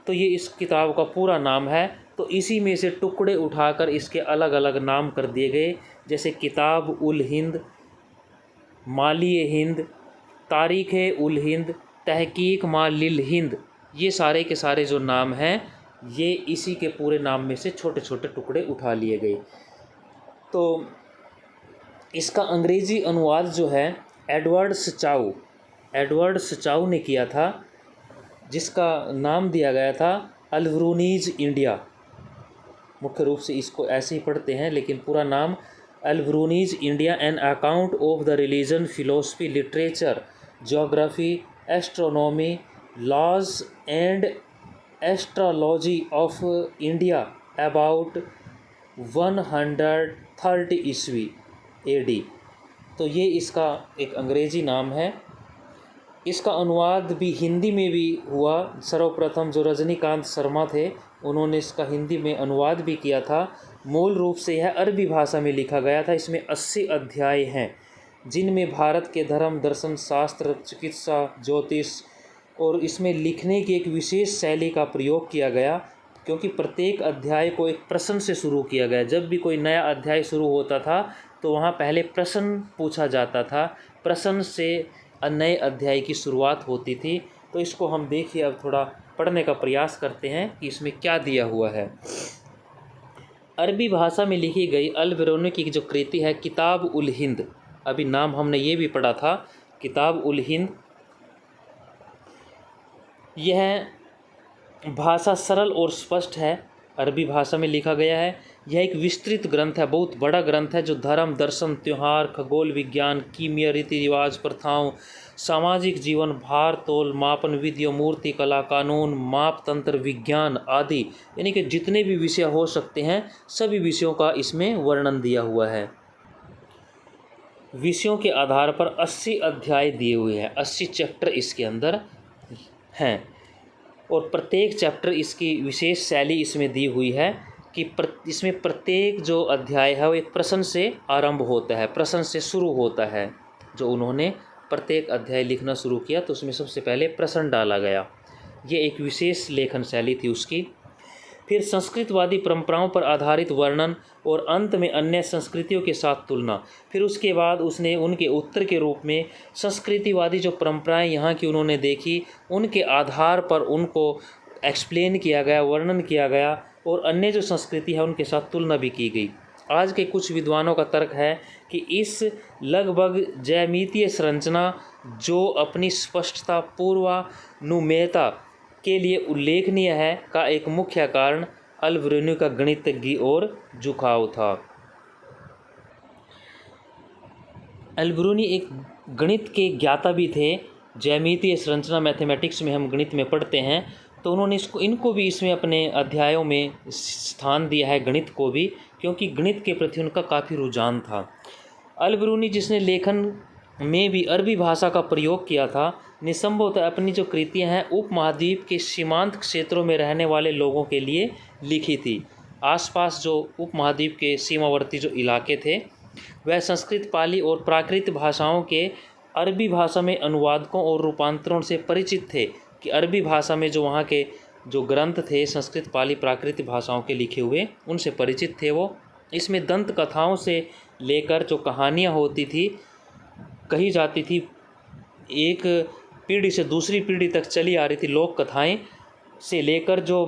तो ये इस किताब का पूरा नाम है। तो इसी में से टुकड़े उठाकर इसके अलग अलग नाम कर दिए गए, जैसे किताब उल हिंद, मालिय हिंद, तारीख़ उल हिंद, तहकीक माँ लिल हिंद। ये सारे के सारे जो नाम हैं ये इसी के पूरे नाम में से छोटे छोटे टुकड़े उठा लिए गए। तो इसका अंग्रेज़ी अनुवाद जो है एडवर्ड सचाउ ने किया था, जिसका नाम दिया गया था अल बरूनीज़ इंडिया। मुख्य रूप से इसको ऐसे ही पढ़ते हैं, लेकिन पूरा नाम Al Biruni's India, an account of the religion, philosophy, literature, geography, astronomy, laws and astrology of India about 130 ईस्वी AD। तो ये इसका एक अंग्रेज़ी नाम है। इसका अनुवाद भी हिंदी में भी हुआ। सर्वप्रथम जो रजनीकांत शर्मा थे उन्होंने इसका हिंदी में अनुवाद भी किया था। मूल रूप से यह अरबी भाषा में लिखा गया था। इसमें 80 अध्याय हैं, जिनमें भारत के धर्म, दर्शन, शास्त्र, चिकित्सा, ज्योतिष और इसमें लिखने की एक विशेष शैली का प्रयोग किया गया, क्योंकि प्रत्येक अध्याय को एक प्रश्न से शुरू किया गया। जब भी कोई नया अध्याय शुरू होता था तो वहाँ पहले प्रश्न पूछा जाता था, प्रश्न से नए अध्याय की शुरुआत होती थी। तो इसको हम देखिए, अब थोड़ा पढ़ने का प्रयास करते हैं कि इसमें क्या दिया हुआ है। अरबी भाषा में लिखी गई अल बरूनी की जो कृति है किताब उल हिंद, अभी नाम हमने ये भी पढ़ा था, किताब उल हिंद, यह भाषा सरल और स्पष्ट है, अरबी भाषा में लिखा गया है। यह एक विस्तृत ग्रंथ है, बहुत बड़ा ग्रंथ है, जो धर्म, दर्शन, त्यौहार, खगोल विज्ञान, कीमिया, रीति रिवाज, प्रथाओं, सामाजिक जीवन, भार तोल, मापन विधियों, मूर्ति कला, कानून, माप तंत्र, विज्ञान आदि, यानी कि जितने भी विषय हो सकते हैं सभी विषयों का इसमें वर्णन दिया हुआ है। विषयों के आधार पर 80 अध्याय दिए हुए हैं, 80 चैप्टर इसके अंदर हैं, और प्रत्येक चैप्टर इसकी विशेष शैली इसमें दी हुई है कि इसमें प्रत्येक जो अध्याय है वो एक प्रश्न से आरंभ होता है, प्रश्न से शुरू होता है। जो उन्होंने प्रत्येक अध्याय लिखना शुरू किया तो उसमें सबसे पहले प्रश्न डाला गया, ये एक विशेष लेखन शैली थी उसकी। फिर संस्कृतवादी परंपराओं पर आधारित वर्णन और अंत में अन्य संस्कृतियों के साथ तुलना। फिर उसके बाद उसने उनके उत्तर के रूप में संस्कृतिवादी जो परंपराएं यहाँ की उन्होंने देखी, उनके आधार पर उनको एक्सप्लेन किया गया, वर्णन किया गया, और अन्य जो संस्कृति है उनके साथ तुलना भी की गई। आज के कुछ विद्वानों का तर्क है कि इस लगभग ज्यामितीय संरचना, जो अपनी स्पष्टता, पूर्वानुमेयता के लिए उल्लेखनीय है, का एक मुख्य कारण अल बरूनी का गणितज्ञ और झुकाव था। अल बरूनी एक गणित के ज्ञाता भी थे, ज्यामितीय संरचना मैथमेटिक्स में हम गणित में पढ़ते हैं, तो उन्होंने इनको भी इसमें अपने अध्यायों में स्थान दिया है, गणित को भी, क्योंकि गणित के प्रति उनका काफ़ी रुझान था। अल बरूनी जिसने लेखन में भी अरबी भाषा का प्रयोग किया था, निसंभवतः अपनी जो कृतियाँ हैं उपमहाद्वीप के सीमांत क्षेत्रों में रहने वाले लोगों के लिए लिखी थी। आसपास जो उपमहाद्वीप के सीमावर्ती जो इलाके थे वह संस्कृत, पाली और प्राकृत भाषाओं के अरबी भाषा में अनुवादकों और रूपांतरों से परिचित थे। कि अरबी भाषा में जो वहाँ के जो ग्रंथ थे संस्कृत, पाली, प्राकृत भाषाओं के लिखे हुए, उनसे परिचित थे वो। इसमें दंत कथाओं से लेकर जो कहानियाँ होती थी, कही जाती थी, एक पीढ़ी से दूसरी पीढ़ी तक चली आ रही थी लोक कथाएं, से लेकर जो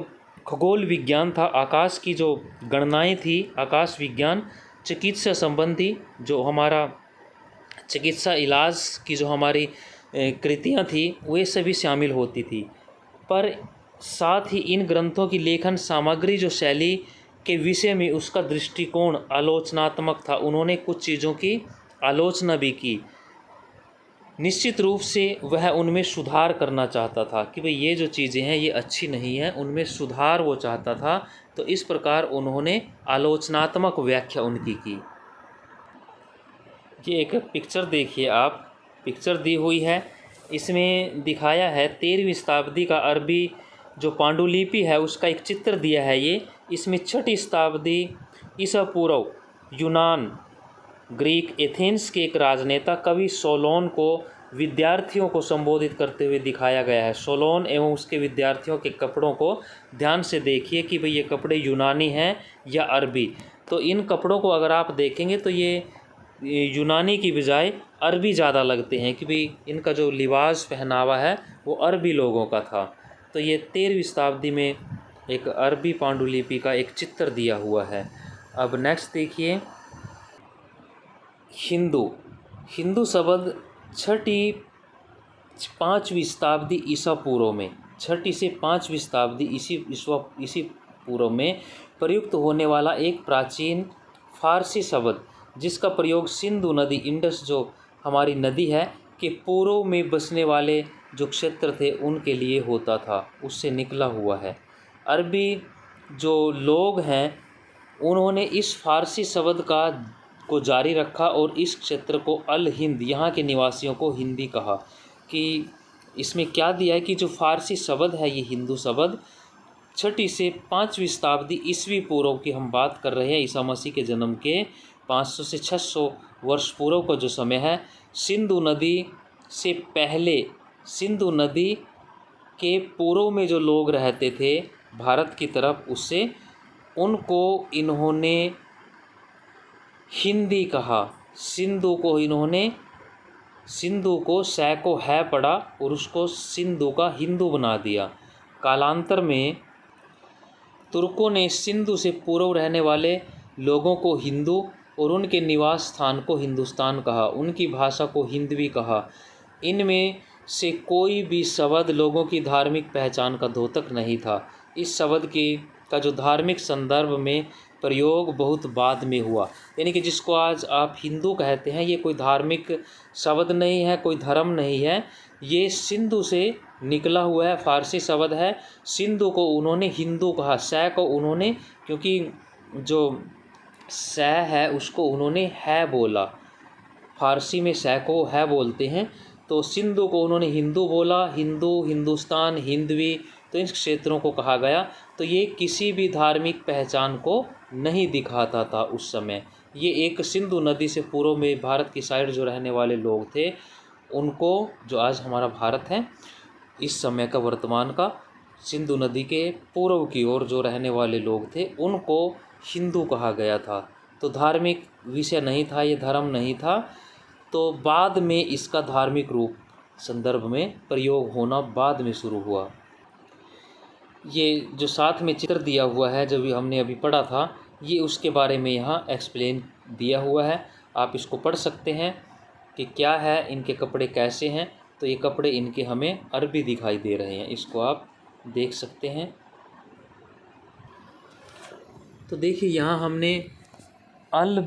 खगोल विज्ञान था, आकाश की जो गणनाएं थी, आकाश विज्ञान, चिकित्सा संबंधी जो हमारा चिकित्सा इलाज की जो हमारी कृतियाँ थी, वे सभी शामिल होती थी। पर साथ ही इन ग्रंथों की लेखन सामग्री जो शैली के विषय में उसका दृष्टिकोण आलोचनात्मक था। उन्होंने कुछ चीज़ों की आलोचना भी की। निश्चित रूप से वह उनमें सुधार करना चाहता था कि भाई ये जो चीज़ें हैं ये अच्छी नहीं हैं, उनमें सुधार वो चाहता था। तो इस प्रकार उन्होंने आलोचनात्मक व्याख्या उनकी की। ये एक पिक्चर देखिए आप, पिक्चर दी हुई है, इसमें दिखाया है 13वीं शताब्दी का अरबी जो पांडुलिपि है उसका एक चित्र दिया है। ये इसमें 6ठी शताब्दी ईसा पूर्व यूनान, ग्रीक, एथेंस के एक राजनेता कवि सोलोन को विद्यार्थियों को संबोधित करते हुए दिखाया गया है। सोलोन एवं उसके विद्यार्थियों के कपड़ों को ध्यान से देखिए कि भाई ये कपड़े यूनानी हैं या अरबी। तो इन कपड़ों को अगर आप देखेंगे तो ये यूनानी की बजाय अरबी ज़्यादा लगते हैं कि भाई इनका जो लिबास पहनावा है वो अरबी लोगों का था। तो ये 13वीं शताब्दी में एक अरबी पांडुलिपि का एक चित्र दिया हुआ है। अब नेक्स्ट देखिए, हिंदू। हिंदू शब्द 5वीं शताब्दी ईसा पूर्व में, 6ठी से 5वीं शताब्दी इसी पूर्व में प्रयुक्त होने वाला एक प्राचीन फारसी शब्द, जिसका प्रयोग सिंधु नदी, इंडस जो हमारी नदी है के पूर्व में बसने वाले जो क्षेत्र थे उनके लिए होता था, उससे निकला हुआ है। अरबी जो लोग हैं उन्होंने इस फारसी शब्द को जारी रखा और इस क्षेत्र को अल हिंद, यहाँ के निवासियों को हिंदी कहा। कि इसमें क्या दिया है कि जो फारसी शब्द है ये हिंदू शब्द 6ठी से 5वीं शताब्दी ईस्वी पूर्व की हम बात कर रहे हैं, ईसा मसीह के जन्म के 500 से 600 वर्ष पूर्व का जो समय है, सिंधु नदी से पहले, सिंधु नदी के पूर्व में जो लोग रहते थे भारत की तरफ, उससे उनको इन्होंने हिंदी कहा। सिंधु को इन्होंने, सिंधु को सै को है पढ़ा और उसको सिंधु का हिंदू बना दिया। कालांतर में तुर्कों ने सिंधु से पूर्व रहने वाले लोगों को हिंदू और उनके निवास स्थान को हिंदुस्तान कहा, उनकी भाषा को हिंदवी कहा। इनमें से कोई भी शब्द लोगों की धार्मिक पहचान का द्योतक नहीं था। इस शब्द का जो धार्मिक संदर्भ में प्रयोग बहुत बाद में हुआ, यानी कि जिसको आज आप हिंदू कहते हैं, ये कोई धार्मिक शब्द नहीं है, कोई धर्म नहीं है, ये सिंधु से निकला हुआ है, फारसी शब्द है। सिंधु को उन्होंने हिंदू कहा, सै को उन्होंने, क्योंकि जो सै है उसको उन्होंने है बोला, फारसी में सै को है बोलते हैं, तो सिंधु को उन्होंने हिंदू बोला। हिंदू, हिंदुस्तान, हिंदवी, तो इन क्षेत्रों को कहा गया। तो ये किसी भी धार्मिक पहचान को नहीं दिखाता था उस समय। ये एक सिंधु नदी से पूर्व में भारत की साइड जो रहने वाले लोग थे उनको, जो आज हमारा भारत है इस समय का, वर्तमान का, सिंधु नदी के पूर्व की ओर जो रहने वाले लोग थे उनको हिंदू कहा गया था। तो धार्मिक विषय नहीं था, ये धर्म नहीं था। तो बाद में इसका धार्मिक रूप संदर्भ में प्रयोग होना बाद में शुरू हुआ। ये जो साथ में चित्र दिया हुआ है जो भी हमने अभी पढ़ा था, ये उसके बारे में यहाँ एक्सप्लेन दिया हुआ है, आप इसको पढ़ सकते हैं कि क्या है, इनके कपड़े कैसे हैं। तो ये कपड़े इनके हमें अरबी दिखाई दे रहे हैं, इसको आप देख सकते हैं। तो देखिए यहाँ हमने अल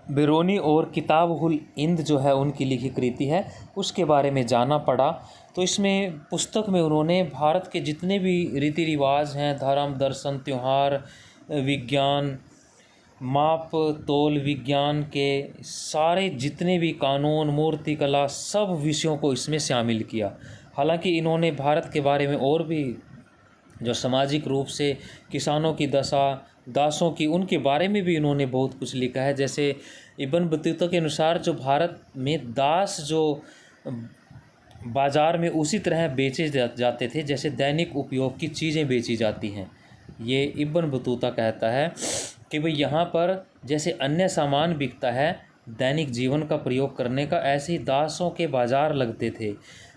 बिरूनी और किताबुल हिंद जो है उनकी लिखी कृति है उसके बारे में जाना पड़ा। तो इसमें पुस्तक में उन्होंने भारत के जितने भी रीति रिवाज हैं, धर्म, दर्शन, त्यौहार, विज्ञान, माप तोल विज्ञान के सारे जितने भी कानून, मूर्ति कला, सब विषयों को इसमें शामिल किया। हालांकि इन्होंने भारत के बारे में और भी जो सामाजिक रूप से किसानों की दशा, दासों की, उनके बारे में भी इन्होंने बहुत कुछ लिखा है। जैसे इब्न बतूता के अनुसार जो भारत में दास जो बाज़ार में उसी तरह बेचे जाते थे जैसे दैनिक उपयोग की चीज़ें बेची जाती हैं। ये इब्न बतूता कहता है कि भाई यहाँ पर जैसे अन्य सामान बिकता है दैनिक जीवन का प्रयोग करने का, ऐसे ही दासों के बाज़ार लगते थे।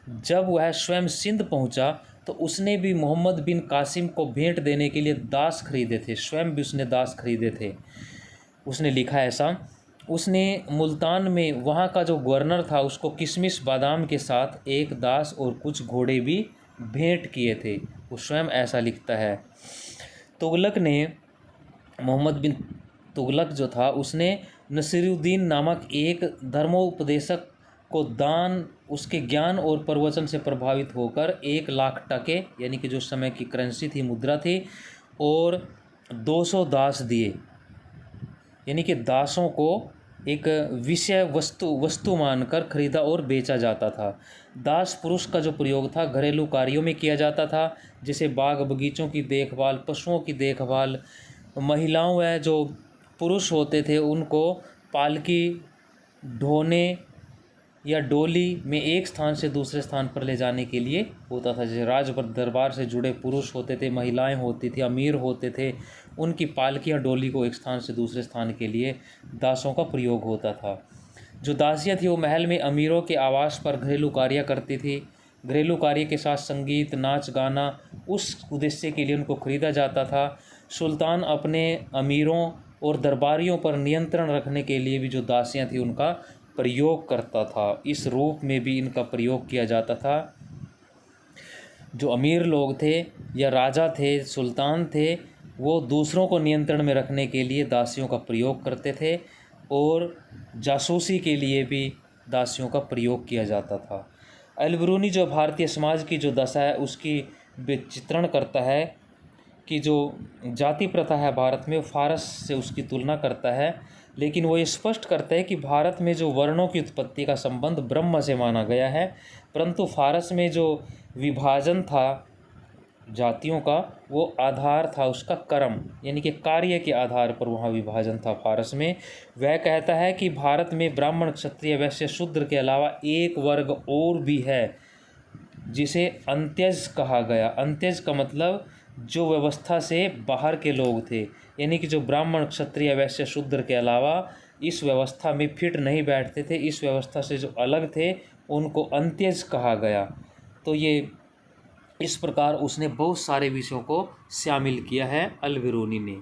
जब वह स्वयं सिंध पहुँचा तो उसने भी मोहम्मद बिन कासिम को भेंट देने के लिए दास खरीदे थे, स्वयं भी उसने दास खरीदे थे। उसने लिखा ऐसा, उसने मुल्तान में वहाँ का जो गवर्नर था उसको किशमिश बादाम के साथ एक दास और कुछ घोड़े भी भेंट किए थे। वो स्वयं ऐसा लिखता है। तुगलक ने, मोहम्मद बिन तुगलक जो था उसने नसीरुद्दीन नामक एक धर्मोपदेशक को दान, उसके ज्ञान और प्रवचन से प्रभावित होकर 1,00,000 टके यानी कि जो समय की करेंसी थी, मुद्रा थी, और 200 दास दिए। यानी कि दासों को एक विषय वस्तु मानकर खरीदा और बेचा जाता था। दास पुरुष का जो प्रयोग था घरेलू कार्यों में किया जाता था, जैसे बाग बगीचों की देखभाल, पशुओं की देखभाल। महिलाओं व जो पुरुष होते थे उनको पालकी ढोने या डोली में एक स्थान से दूसरे स्थान पर ले जाने के लिए होता था। जैसे राज दरबार से जुड़े पुरुष होते थे, महिलाएं होती थी, अमीर होते थे, उनकी पालकियाँ डोली को एक स्थान से दूसरे स्थान के लिए दासों का प्रयोग होता था। जो दासियाँ थी वो महल में अमीरों के आवास पर घरेलू कार्य करती थी। घरेलू कार्य के साथ संगीत, नाच गाना, उस उद्देश्य के लिए उनको खरीदा जाता था। सुल्तान अपने अमीरों और दरबारियों पर नियंत्रण रखने के लिए भी जो दासियाँ थी उनका प्रयोग करता था। इस रूप में भी इनका प्रयोग किया जाता था। जो अमीर लोग थे या राजा थे, सुल्तान थे, वो दूसरों को नियंत्रण में रखने के लिए दासियों का प्रयोग करते थे और जासूसी के लिए भी दासियों का प्रयोग किया जाता था। अल-बिरूनी जो भारतीय समाज की जो दशा है उसकी चित्रण करता है कि जो जाति प्रथा है भारत में, फारस से उसकी तुलना करता है, लेकिन वो ये स्पष्ट करता है कि भारत में जो वर्णों की उत्पत्ति का संबंध ब्रह्म से माना गया है, परंतु फारस में जो विभाजन था जातियों का, वो आधार था उसका कर्म, यानी कि कार्य के आधार पर वहाँ विभाजन था फारस में। वह कहता है कि भारत में ब्राह्मण, क्षत्रिय, वैश्य, शूद्र के अलावा एक वर्ग और भी है जिसे अंत्यज कहा गया। अंत्यज का मतलब जो व्यवस्था से बाहर के लोग थे, यानी कि जो ब्राह्मण, क्षत्रिय, वैश्य, शूद्र के अलावा इस व्यवस्था में फिट नहीं बैठते थे, इस व्यवस्था से जो अलग थे, उनको अंत्यज कहा गया। तो ये इस प्रकार उसने बहुत सारे विषयों को शामिल किया है अल-बिरूनी ने।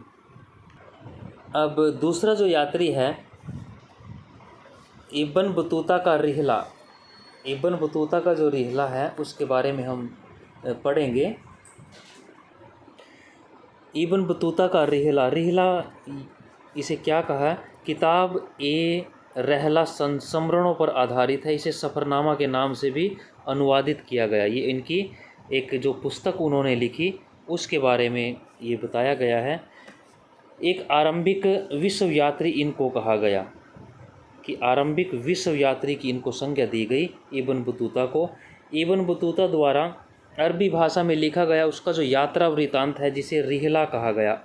अब दूसरा जो यात्री है इब्न बतूता का रिहला। इब्न बतूता का जो रिहला है उसके बारे में हम पढ़ेंगे। इब्न बतूता का रिहला इसे क्या कहा? किताब ए रहला संस्मरणों पर आधारित है। इसे सफ़रनामा के नाम से भी अनुवादित किया गया। ये इनकी एक जो पुस्तक उन्होंने लिखी उसके बारे में ये बताया गया है। एक आरंभिक विश्व यात्री इनको कहा गया कि आरंभिक विश्व यात्री की इनको संज्ञा दी गई इब्न बतूता को। इब्न बतूता द्वारा अरबी भाषा में लिखा गया उसका जो यात्रा वृतांत है जिसे रिहला कहा गया,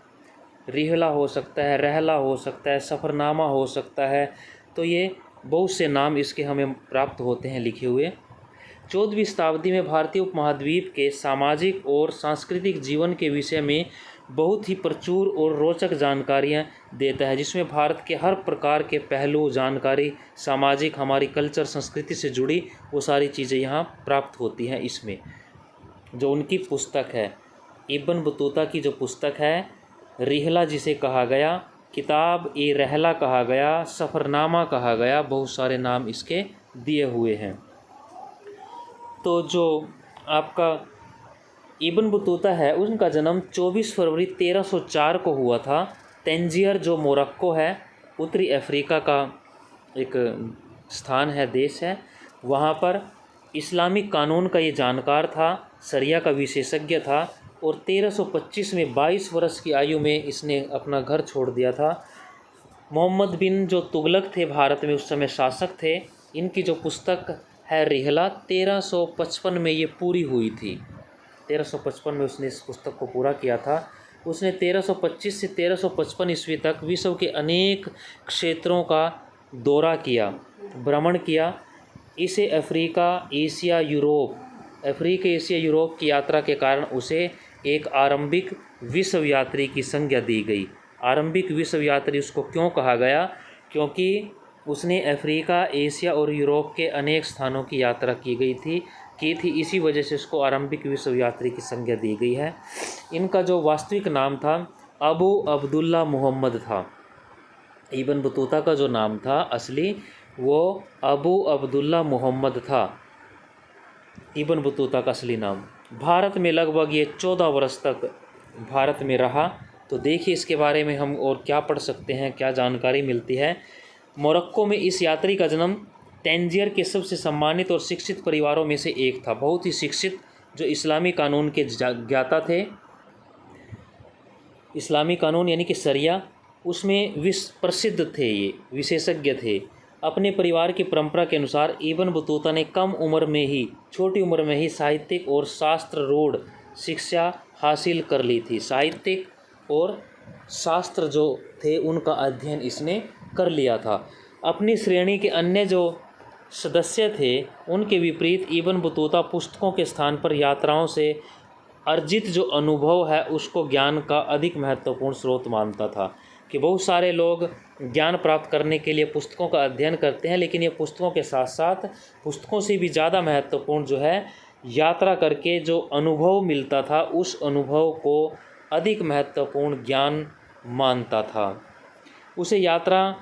रिहला हो सकता है, रहला हो सकता है, सफ़रनामा हो सकता है, तो ये बहुत से नाम इसके हमें प्राप्त होते हैं लिखे हुए। 14वीं शताब्दी में भारतीय उपमहाद्वीप के सामाजिक और सांस्कृतिक जीवन के विषय में बहुत ही प्रचुर और रोचक जानकारियाँ देता है, जिसमें भारत के हर प्रकार के पहलू, जानकारी, सामाजिक, हमारी कल्चर, संस्कृति से जुड़ी वो सारी चीज़ें यहाँ प्राप्त होती हैं। इसमें जो उनकी पुस्तक है, इब्न बतूता की जो पुस्तक है रिहला जिसे कहा गया, किताब ए रहला कहा गया, सफ़रनामा कहा गया, बहुत सारे नाम इसके दिए हुए हैं। तो जो आपका इब्न बतूता है उनका जन्म 24 फरवरी 1304 को हुआ था। तंजीर जो मोरक्को है, उत्तरी अफ्रीका का एक स्थान है, देश है, वहाँ पर इस्लामिक कानून का ये जानकार था, शरिया का विशेषज्ञ था और 1325 में 22 वर्ष की आयु में इसने अपना घर छोड़ दिया था। मोहम्मद बिन जो तुगलक थे, भारत में उस समय शासक थे, इनकी जो पुस्तक है रिहला 1355 में ये पूरी हुई थी। 1355 में उसने इस पुस्तक को पूरा किया था। उसने 1325 से 1355 ईस्वी तक विश्व के अनेक क्षेत्रों का दौरा किया, भ्रमण किया। इसे अफ्रीका, एशिया, यूरोप की यात्रा के कारण उसे एक आरंभिक विश्व यात्री की संज्ञा दी गई। आरंभिक विश्व यात्री उसको क्यों कहा गया? क्योंकि उसने अफ्रीका, एशिया और यूरोप के अनेक स्थानों की यात्रा की थी। इसी वजह से उसको आरंभिक विश्व यात्री की संज्ञा दी गई है। इनका जो वास्तविक नाम था अबू अब्दुल्ला मोहम्मद था। इब्न बतूता का जो नाम था असली वो अबू अब्दुल्ला मोहम्मद था, इब्न बतूता का असली नाम। भारत में लगभग ये 14 वर्ष तक भारत में रहा। तो देखिए इसके बारे में हम और क्या पढ़ सकते हैं, क्या जानकारी मिलती है। मोरक्को में इस यात्री का जन्म तंजीर के सबसे सम्मानित और शिक्षित परिवारों में से एक था। बहुत ही शिक्षित, जो इस्लामी कानून के ज्ञाता थे। इस्लामी कानून यानी कि शरिया, उसमें प्रसिद्ध थे, ये विशेषज्ञ थे। अपने परिवार की परंपरा के अनुसार इब्न बतूता ने छोटी उम्र में ही साहित्यिक और शास्त्र रूढ़ शिक्षा हासिल कर ली थी। साहित्यिक और शास्त्र जो थे उनका अध्ययन इसने कर लिया था। अपनी श्रेणी के अन्य जो सदस्य थे उनके विपरीत इब्न बतूता पुस्तकों के स्थान पर यात्राओं से अर्जित जो अनुभव है उसको ज्ञान का अधिक महत्वपूर्ण स्रोत मानता था। कि बहुत सारे लोग ज्ञान प्राप्त करने के लिए पुस्तकों का अध्ययन करते हैं, लेकिन ये पुस्तकों के साथ साथ पुस्तकों से भी ज़्यादा महत्वपूर्ण जो है यात्रा करके जो अनुभव मिलता था उस अनुभव को अधिक महत्वपूर्ण ज्ञान मानता था। उसे यात्रा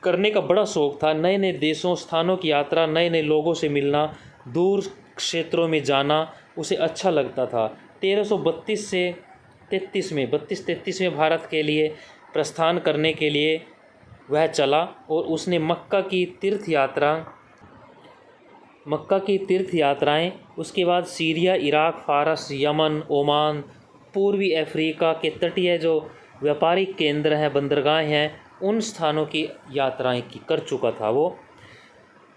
करने का बड़ा शौक़ था। नए नए देशों, स्थानों की यात्रा, नए नए लोगों से मिलना, दूर क्षेत्रों में जाना उसे अच्छा लगता था। 1332 से 33 में भारत के लिए प्रस्थान करने के लिए वह चला और उसने मक्का की तीर्थ यात्राएं, उसके बाद सीरिया, इराक, फारस, यमन, ओमान, पूर्वी अफ्रीका के तटीय जो व्यापारिक केंद्र हैं, बंदरगाहें हैं, उन स्थानों की यात्राएं कर चुका था। वो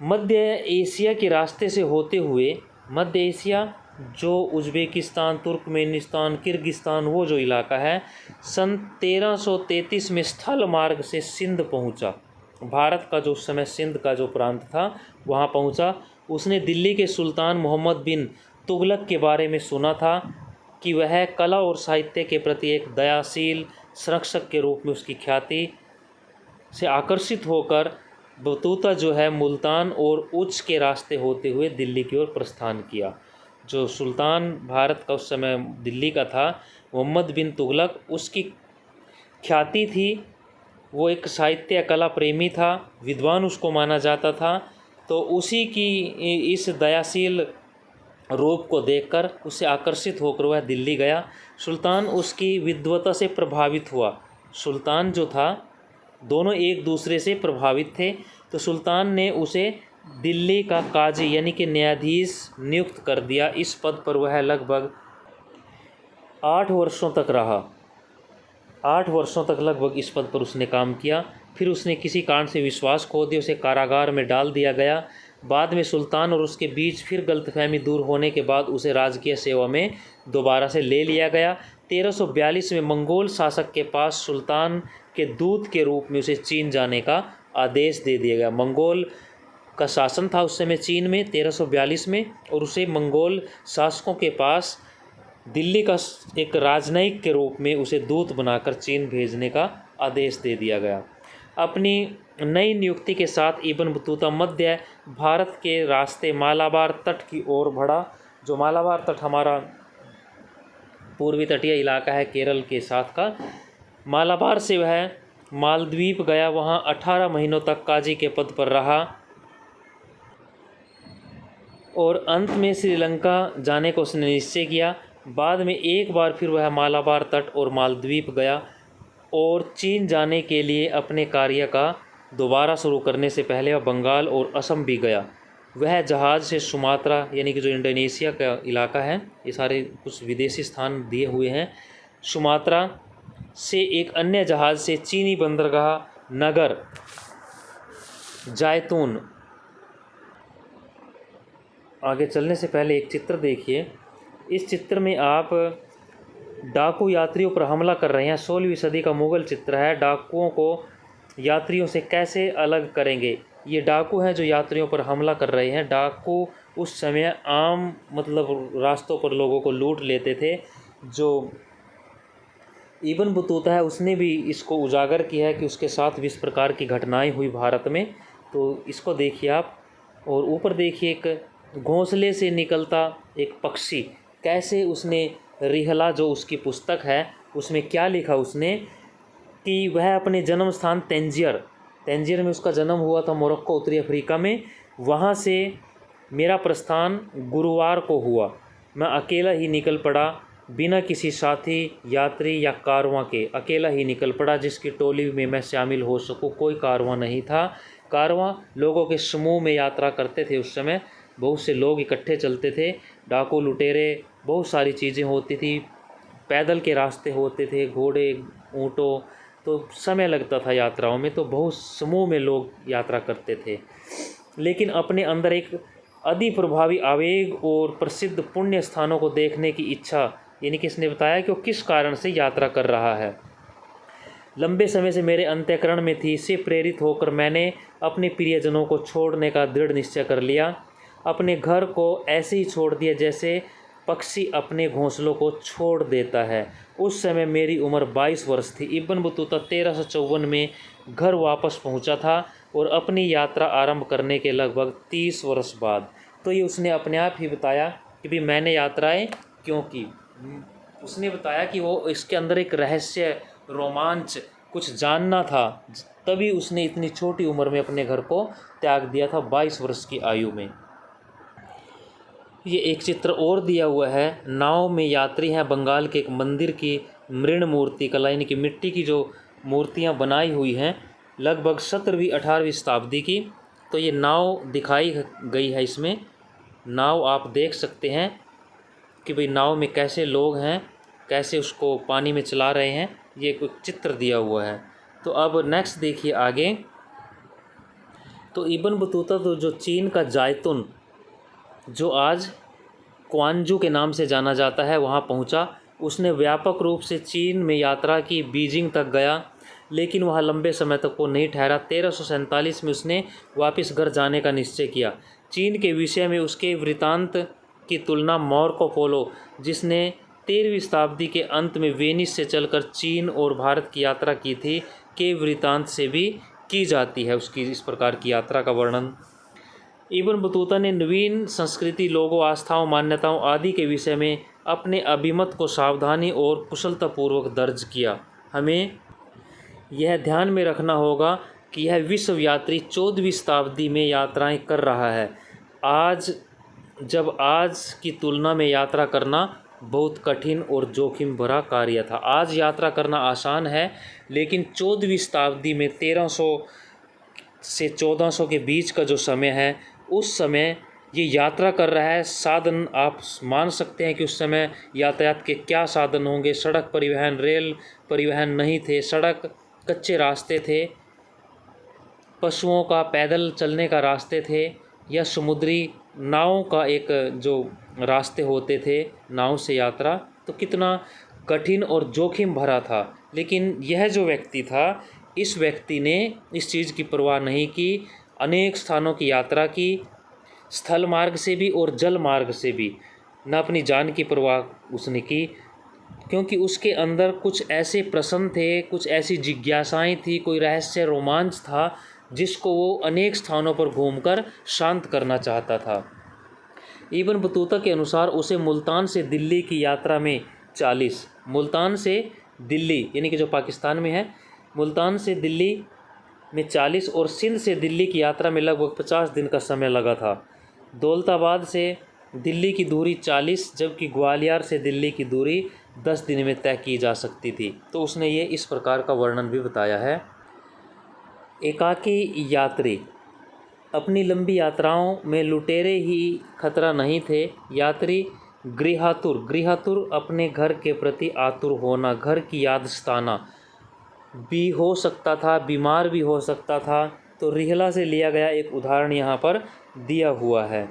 मध्य एशिया के रास्ते से होते हुए, मध्य एशिया जो उज़्बेकिस्तान, तुर्कमेनिस्तान, किर्गिस्तान, वो जो इलाका है, सन 1333 में स्थल मार्ग से सिंध पहुंचा। भारत का जो उस समय सिंध का जो प्रांत था वहां पहुंचा। उसने दिल्ली के सुल्तान मोहम्मद बिन तुगलक के बारे में सुना था कि वह कला और साहित्य के प्रति एक दयाशील संरक्षक के रूप में उसकी ख्याति से आकर्षित होकर बतूता जो है मुल्तान और उच्च के रास्ते होते हुए दिल्ली की ओर प्रस्थान किया। जो सुल्तान भारत का उस समय दिल्ली का था, मोहम्मद बिन तुगलक, उसकी ख्याति थी, वो एक साहित्य कला प्रेमी था, विद्वान उसको माना जाता था। तो उसी की इस दयाशील रूप को देखकर उससे आकर्षित होकर वह दिल्ली गया। सुल्तान उसकी विद्वता से प्रभावित हुआ। सुल्तान जो था, दोनों एक दूसरे से प्रभावित थे। तो सुल्तान ने उसे दिल्ली का काजी यानी कि न्यायाधीश नियुक्त कर दिया। इस पद पर वह लगभग 8 वर्षों तक रहा। 8 वर्षों तक लगभग इस पद पर उसने काम किया। फिर उसने किसी कारण से विश्वास खो दिया, उसे कारागार में डाल दिया गया। बाद में सुल्तान और उसके बीच फिर गलतफहमी दूर होने के बाद उसे राजकीय सेवा में दोबारा से ले लिया गया। 1342 में मंगोल शासक के पास सुल्तान के दूत के रूप में उसे चीन जाने का आदेश दे दिया गया। मंगोल का शासन था उस समय चीन में 1342 में, और उसे मंगोल शासकों के पास दिल्ली का एक राजनयिक के रूप में उसे दूत बनाकर चीन भेजने का आदेश दे दिया गया। अपनी नई नियुक्ति के साथ इब्न बतूता मध्य भारत के रास्ते मालाबार तट की ओर बढ़ा। जो मालाबार तट हमारा पूर्वी तटीय इलाका है केरल के साथ का, मालाबार से वह मालद्वीप गया। वहाँ 18 महीनों तक काजी के पद पर रहा और अंत में श्रीलंका जाने को उसने निश्चय किया। बाद में एक बार फिर वह मालाबार तट और मालद्वीप गया और चीन जाने के लिए अपने कार्य का दोबारा शुरू करने से पहले वह बंगाल और असम भी गया। वह जहाज़ से सुमात्रा यानी कि जो इंडोनेशिया का इलाका है, ये सारे कुछ विदेशी स्थान दिए हुए हैं, सुमात्रा से एक अन्य जहाज़ से चीनी बंदरगाह नगर जैतून। आगे चलने से पहले एक चित्र देखिए। इस चित्र में आप डाकू यात्रियों पर हमला कर रहे हैं। 16वीं सदी का मुग़ल चित्र है। डाकुओं को यात्रियों से कैसे अलग करेंगे। ये डाकू हैं जो यात्रियों पर हमला कर रहे हैं। डाकू उस समय आम मतलब रास्तों पर लोगों को लूट लेते थे। जो इब्न बतूता है उसने भी इसको उजागर किया है कि उसके साथ भी इस प्रकार की घटनाएं हुई भारत में। तो इसको देखिए आप। और ऊपर देखिए एक घोंसले से निकलता एक पक्षी, कैसे उसने रिहला जो उसकी पुस्तक है उसमें क्या लिखा उसने कि वह अपने जन्म स्थान तंजीर में उसका जन्म हुआ था, मोरक्को उत्तरी अफ्रीका में। वहाँ से मेरा प्रस्थान गुरुवार को हुआ। मैं अकेला ही निकल पड़ा, बिना किसी साथी यात्री या कारवां के अकेला ही निकल पड़ा जिसकी टोली में मैं शामिल हो सकूं। कोई कारवां नहीं था। कारवां लोगों के समूह में यात्रा करते थे। उस समय बहुत से लोग इकट्ठे चलते थे। डाकू लुटेरे बहुत सारी चीज़ें होती थी। पैदल के रास्ते होते थे, घोड़े ऊँटों, तो समय लगता था यात्राओं में। तो बहुत समूह में लोग यात्रा करते थे। लेकिन अपने अंदर एक अति प्रभावी आवेग और प्रसिद्ध पुण्य स्थानों को देखने की इच्छा, यानी कि इसने बताया कि वो किस कारण से यात्रा कर रहा है, लंबे समय से मेरे अंतःकरण में थी। इससे प्रेरित होकर मैंने अपने प्रियजनों को छोड़ने का दृढ़ निश्चय कर लिया। अपने घर को ऐसे ही छोड़ दिया जैसे पक्षी अपने घोंसलों को छोड़ देता है। उस समय मेरी उम्र 22 वर्ष थी। इब्न बतूता 1354 में घर वापस पहुंचा था और अपनी यात्रा आरंभ करने के लगभग 30 वर्ष बाद। तो ये उसने अपने आप ही बताया कि भी मैंने यात्राएं क्यों की। उसने बताया कि वो इसके अंदर एक रहस्य, रोमांच, कुछ जानना था, तभी उसने इतनी छोटी उम्र में अपने घर को त्याग दिया था, 22 वर्ष की आयु में। ये एक चित्र और दिया हुआ है। नाव में यात्री हैं। बंगाल के एक मंदिर की मृण मूर्ति कला, यानी कि मिट्टी की जो मूर्तियां बनाई हुई हैं, लगभग 17वीं 18वीं शताब्दी की। तो ये नाव दिखाई गई है। इसमें नाव आप देख सकते हैं कि भाई नाव में कैसे लोग हैं, कैसे उसको पानी में चला रहे हैं। ये कुछ चित्र दिया हुआ है। तो अब नेक्स्ट देखिए आगे। तो इब्न बतूता तो जो चीन का जायतुन, जो आज क्वांजू के नाम से जाना जाता है, वहाँ पहुँचा। उसने व्यापक रूप से चीन में यात्रा की, बीजिंग तक गया, लेकिन वहाँ लंबे समय तक वो नहीं ठहरा। 1347 में उसने वापस घर जाने का निश्चय किया। चीन के विषय में उसके वृत्तांत की तुलना मार्को पोलो, जिसने 13वीं शताब्दी के अंत में वेनिस से चलकर चीन और भारत की यात्रा की थी, के वृत्तांत से भी की जाती है। उसकी इस प्रकार की यात्रा का वर्णन इब्न बतूता ने नवीन संस्कृति, लोगों, आस्थाओं, मान्यताओं आदि के विषय में अपने अभिमत को सावधानी और कुशलतापूर्वक दर्ज किया। हमें यह ध्यान में रखना होगा कि यह विश्व यात्री 14वीं शताब्दी में यात्राएं कर रहा है। आज की तुलना में यात्रा करना बहुत कठिन और जोखिम भरा कार्य था। आज यात्रा करना आसान है, लेकिन 14वीं शताब्दी में 1300 से 1400 के बीच का जो समय है, उस समय ये यात्रा कर रहा है। साधन आप मान सकते हैं कि उस समय यातायात के क्या साधन होंगे। सड़क परिवहन, रेल परिवहन नहीं थे, सड़क कच्चे रास्ते थे, पशुओं का पैदल चलने का रास्ते थे, या समुद्री नावों का एक जो रास्ते होते थे, नाव से यात्रा, तो कितना कठिन और जोखिम भरा था। लेकिन यह जो व्यक्ति था, इस व्यक्ति ने इस चीज़ की परवाह नहीं की। अनेक स्थानों की यात्रा की, स्थल मार्ग से भी और जल मार्ग से भी। न अपनी जान की परवाह उसने की, क्योंकि उसके अंदर कुछ ऐसे प्रश्न थे, कुछ ऐसी जिज्ञासाएं थी, कोई रहस्य, रोमांच था, जिसको वो अनेक स्थानों पर घूमकर शांत करना चाहता था। इब्न बतूता के अनुसार उसे मुल्तान से दिल्ली की यात्रा में 40, मुल्तान से दिल्ली यानी कि जो पाकिस्तान में है, मुल्तान से दिल्ली में 40 और सिंध से दिल्ली की यात्रा में लगभग 50 दिन का समय लगा था। दौलताबाद से दिल्ली की दूरी 40, जबकि ग्वालियर से दिल्ली की दूरी 10 दिन में तय की जा सकती थी। तो उसने ये इस प्रकार का वर्णन भी बताया है। एकाकी यात्री अपनी लंबी यात्राओं में लुटेरे ही खतरा नहीं थे। यात्री गृहातुर अपने घर के प्रति आतुर होना, घर की याद सताना भी हो सकता था, बीमार भी हो सकता था। तो रिहला से लिया गया एक उदाहरण यहाँ पर दिया हुआ है।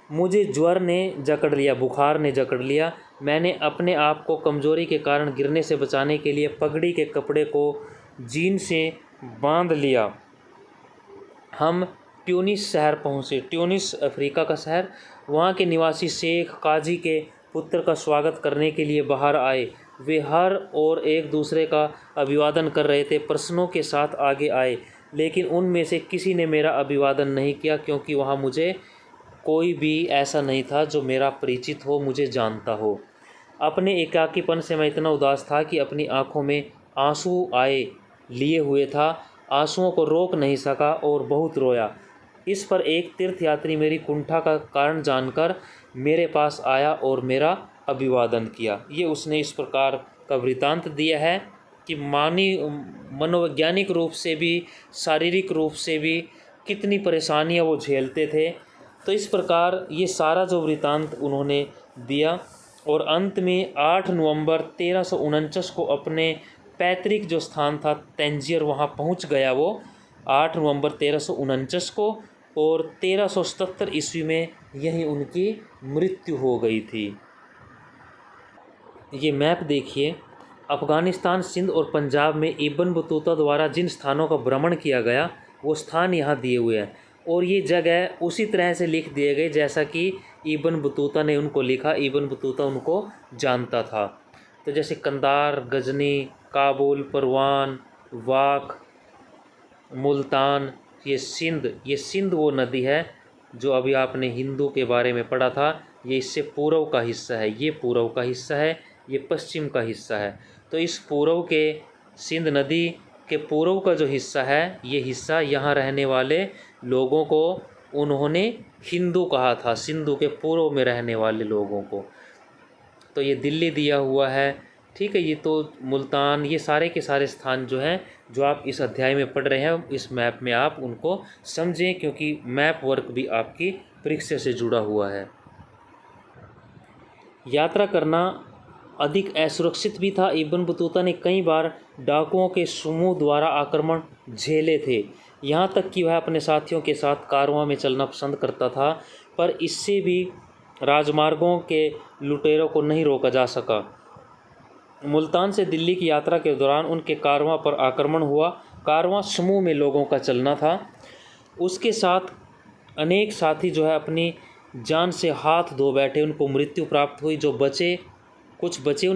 मुझे ज्वर ने जकड़ लिया, बुखार ने जकड़ लिया। मैंने अपने आप को कमज़ोरी के कारण गिरने से बचाने के लिए पगड़ी के कपड़े को जीन से बांध लिया। हम ट्यूनिस शहर पहुँचे। ट्यूनिस अफ्रीका का शहर। वहाँ के निवासी शेख काजी के पुत्र का स्वागत करने के लिए बाहर आए। वे हर और एक दूसरे का अभिवादन कर रहे थे, प्रश्नों के साथ आगे आए, लेकिन उनमें से किसी ने मेरा अभिवादन नहीं किया, क्योंकि वहाँ मुझे कोई भी ऐसा नहीं था जो मेरा परिचित हो, मुझे जानता हो। अपने एकाकीपन से मैं इतना उदास था कि अपनी आंखों में आंसू आए लिए हुए था। आंसुओं को रोक नहीं सका और बहुत रोया। इस पर एक तीर्थयात्री मेरी कुंठा का कारण जानकर मेरे पास आया और मेरा अभिवादन किया। ये उसने इस प्रकार का वृतांत दिया है कि मनोवैज्ञानिक रूप से भी, शारीरिक रूप से भी कितनी परेशानियां वो झेलते थे। तो इस प्रकार ये सारा जो वृतांत उन्होंने दिया, और अंत में 8 नवंबर 1349 को अपने पैतृक जो स्थान था तंजीर, वहाँ पहुँच गया वो 8 नवंबर 1349 को, और 1377 ईस्वी में यहीं उनकी मृत्यु हो गई थी। ये मैप देखिए, अफ़गानिस्तान, सिंध और पंजाब में इब्न बतूता द्वारा जिन स्थानों का भ्रमण किया गया वो स्थान यहाँ दिए हुए हैं, और ये जगह उसी तरह से लिख दिए गए जैसा कि इब्न बतूता ने उनको लिखा। इब्न बतूता उनको जानता था। तो जैसे कंदार, गजनी, काबुल, परवान, वाक, मुल्तान, ये सिंध वो नदी है जो अभी आपने हिंदू के बारे में पढ़ा था। ये इससे पूर्व का हिस्सा है, ये पूर्व का हिस्सा है, ये पश्चिम का हिस्सा है। तो इस पूर्व के, सिंध नदी के पूर्व का जो हिस्सा है, ये हिस्सा यहाँ रहने वाले लोगों को उन्होंने हिंदू कहा था, सिंधु के पूर्व में रहने वाले लोगों को। तो ये दिल्ली दिया हुआ है, ठीक है। ये तो मुल्तान, ये सारे के सारे स्थान जो हैं, जो आप इस अध्याय में पढ़ रहे हैं, इस मैप में आप उनको समझें, क्योंकि मैप वर्क भी आपकी परीक्षा से जुड़ा हुआ है। यात्रा करना अधिक असुरक्षित भी था। इब्न बतूता ने कई बार डाकुओं के समूह द्वारा आक्रमण झेले थे, यहाँ तक कि वह अपने साथियों के साथ कारवां में चलना पसंद करता था, पर इससे भी राजमार्गों के लुटेरों को नहीं रोका जा सका। मुल्तान से दिल्ली की यात्रा के दौरान उनके कारवां पर आक्रमण हुआ। कारवां समूह में लोगों का चलना था। उसके साथ अनेक साथी जो है अपनी जान से हाथ धो बैठे, उनको मृत्यु प्राप्त हुई। जो बचे, कुछ बचे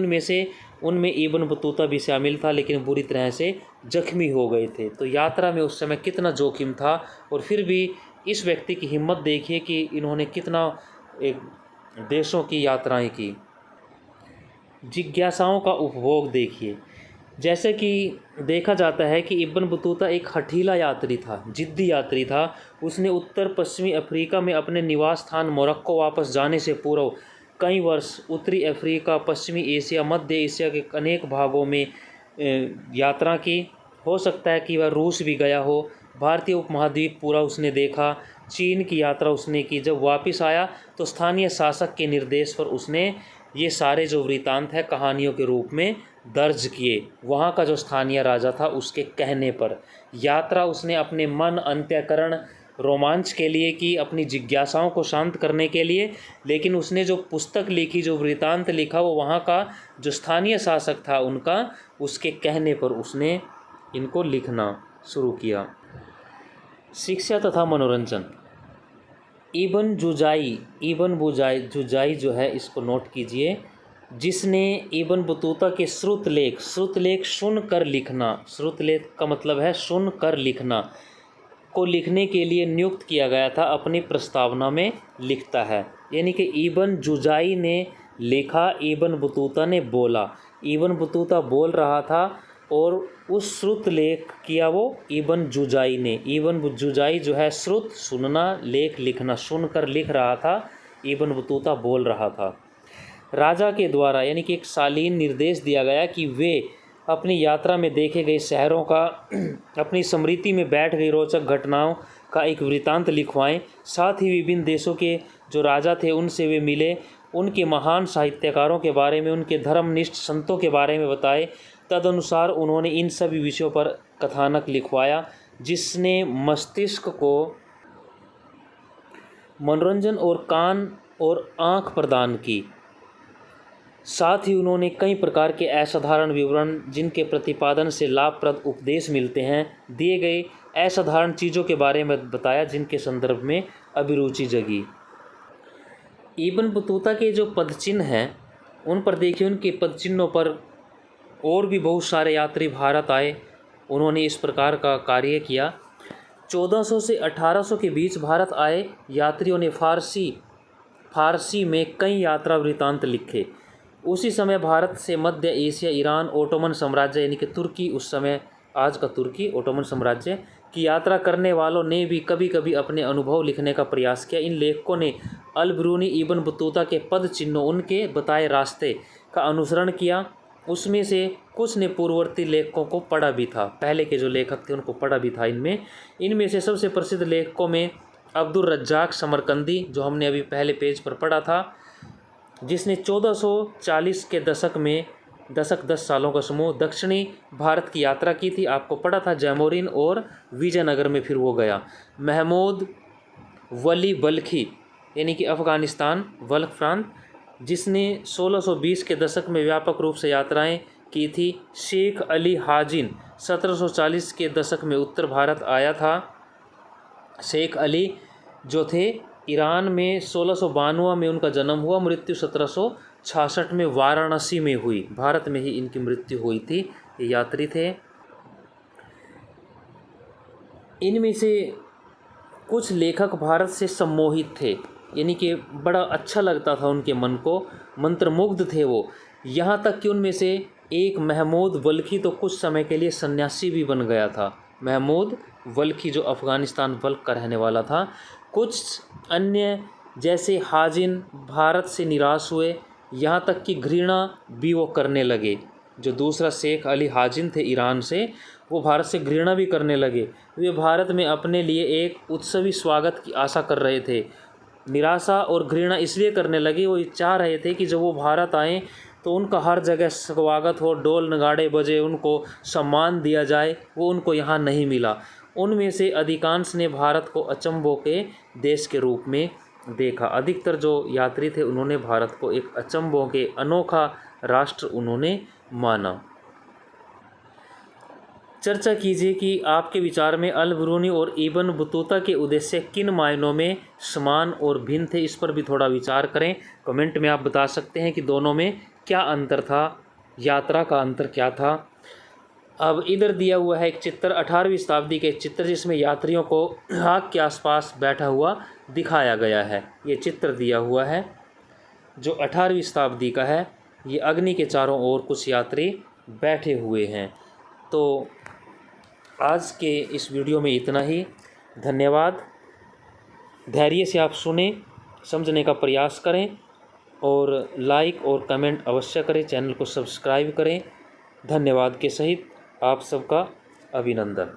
उनमें इब्न बतूता भी शामिल था, लेकिन बुरी तरह से जख्मी हो गए थे। तो यात्रा में उस समय कितना जोखिम था, और फिर भी इस व्यक्ति की हिम्मत देखिए कि इन्होंने कितना एक देशों की यात्राएं की। जिज्ञासाओं का उपभोग देखिए। जैसे कि देखा जाता है कि इब्न बतूता एक हठीला यात्री था, जिद्दी यात्री था। उसने उत्तर पश्चिमी अफ्रीका में अपने निवास स्थान मोरक्को वापस जाने से पूर्व कई वर्ष उत्तरी अफ्रीका, पश्चिमी एशिया, मध्य एशिया के अनेक भागों में यात्रा की। हो सकता है कि वह रूस भी गया हो। भारतीय उपमहाद्वीप पूरा उसने देखा। चीन की यात्रा उसने की। जब वापस आया तो स्थानीय शासक के निर्देश पर उसने ये सारे जो वृतांत है कहानियों के रूप में दर्ज किए। वहाँ का जो स्थानीय राजा था उसके कहने पर यात्रा उसने अपने मन अंत्यकरण रोमांच के लिए की, अपनी जिज्ञासाओं को शांत करने के लिए। लेकिन उसने जो पुस्तक लिखी, जो वृतांत लिखा, वो वहाँ का जो स्थानीय शासक था उनका, उसके कहने पर उसने इनको लिखना शुरू किया। शिक्षा तथा मनोरंजन। इब्न जुजाई जो है, इसको नोट कीजिए, जिसने इब्न बतूता के श्रुतलेख सुनकर लिखना, श्रुतलेख का मतलब है सुनकर लिखना, को लिखने के लिए नियुक्त किया गया था, अपनी प्रस्तावना में लिखता है। यानी कि इब्न जुजाई ने लिखा, इब्न बतूता ने बोला। इब्न बतूता बोल रहा था और उस श्रुतलेख किया वो इब्न जुजाई ने। इब्न जुजाई जो है श्रुत सुनना, लेख लिखना, सुनकर लिख रहा था। इब्न बतूता बोल रहा था। राजा के द्वारा यानी कि एक शालीन निर्देश दिया गया कि वे अपनी यात्रा में देखे गए शहरों का, अपनी स्मृति में बैठ गई रोचक घटनाओं का एक वृतांत लिखवाएं। साथ ही विभिन्न देशों के जो राजा थे उनसे वे मिले, उनके महान साहित्यकारों के बारे में, उनके धर्मनिष्ठ संतों के बारे में बताए। तदनुसार उन्होंने इन सभी विषयों पर कथानक लिखवाया, जिसने मस्तिष्क को मनोरंजन और कान और आँख प्रदान की। साथ ही उन्होंने कई प्रकार के असाधारण विवरण जिनके प्रतिपादन से लाभप्रद उपदेश मिलते हैं दिए गए असाधारण चीज़ों के बारे में बताया जिनके संदर्भ में अभिरुचि जगी। इब्न बतूता के जो पदचिन्ह हैं उन पर देखिए, उनके पदचिन्हों पर और भी बहुत सारे यात्री भारत आए, उन्होंने इस प्रकार का कार्य किया। 1400 से 1800 के बीच भारत आए यात्रियों ने फारसी में कई यात्रा वृत्तांत लिखे। उसी समय भारत से मध्य एशिया, ईरान, ओटोमन साम्राज्य यानी कि तुर्की, उस समय आज का तुर्की ओटोमन साम्राज्य की यात्रा करने वालों ने भी कभी कभी अपने अनुभव लिखने का प्रयास किया। इन लेखकों ने अल बिरूनी इब्न बतूता के पद चिन्हों, उनके बताए रास्ते का अनुसरण किया। उसमें से कुछ ने पूर्ववर्ती लेखकों को पढ़ा भी था, पहले के जो लेखक थे उनको पढ़ा भी था। इनमें से सबसे प्रसिद्ध लेखकों में अब्दुल रज्जाक समरकंदी, जो हमने अभी पहले पेज पर पढ़ा था, जिसने 1440 के दशक में 10 सालों का समूह दक्षिणी भारत की यात्रा की थी। आपको पढ़ा था जैमोरिन और विजयनगर में फिर वो गया। महमूद वली बल्खी यानी कि अफ़गानिस्तान बल्ख प्रांत, जिसने 1620 के दशक में व्यापक रूप से यात्राएं की थी। शेख अली हाजिन 1740 के दशक में उत्तर भारत आया था। शेख अली जो थे ईरान में 1692 में उनका जन्म हुआ, मृत्यु 1766 में वाराणसी में हुई, भारत में ही इनकी मृत्यु हुई थी। ये यात्री थे। इनमें से कुछ लेखक भारत से सम्मोहित थे, यानी कि बड़ा अच्छा लगता था उनके मन को, मंत्रमुग्ध थे वो। यहाँ तक कि उनमें से एक महमूद वल्खी तो कुछ समय के लिए सन्यासी भी बन गया था। महमूद वल्खी जो अफ़गानिस्तान बल्ख का रहने वाला था। कुछ अन्य जैसे हाजिन भारत से निराश हुए, यहाँ तक कि घृणा भी वो करने लगे। जो दूसरा शेख अली हाजिन थे ईरान से, वो भारत से घृणा भी करने लगे। वे भारत में अपने लिए एक उत्सवी स्वागत की आशा कर रहे थे। निराशा और घृणा इसलिए करने लगे, वो चाह रहे थे कि जब वो भारत आएँ तो उनका हर जगह स्वागत हो, डोल नगाड़े बजे, उनको सम्मान दिया जाए। वो उनको यहाँ नहीं मिला। उनमें से अधिकांश ने भारत को अचंभों के देश के रूप में देखा। अधिकतर जो यात्री थे उन्होंने भारत को एक अचंभों के अनोखा राष्ट्र उन्होंने माना। चर्चा कीजिए कि आपके विचार में अल बिरूनी और इब्न बतूता के उद्देश्य किन मायनों में समान और भिन्न थे, इस पर भी थोड़ा विचार करें। कमेंट में आप बता सकते हैं कि दोनों में क्या अंतर था, यात्रा का अंतर क्या था। अब इधर दिया हुआ है एक चित्र, 18वीं शताब्दी के चित्र, जिसमें यात्रियों को आग के आसपास बैठा हुआ दिखाया गया है। ये चित्र दिया हुआ है जो 18वीं शताब्दी का है। ये अग्नि के चारों ओर कुछ यात्री बैठे हुए हैं। तो आज के इस वीडियो में इतना ही। धन्यवाद। धैर्य से आप सुने, समझने का प्रयास करें और लाइक और कमेंट अवश्य करें। चैनल को सब्सक्राइब करें। धन्यवाद के सहित आप सबका अभिनंदन।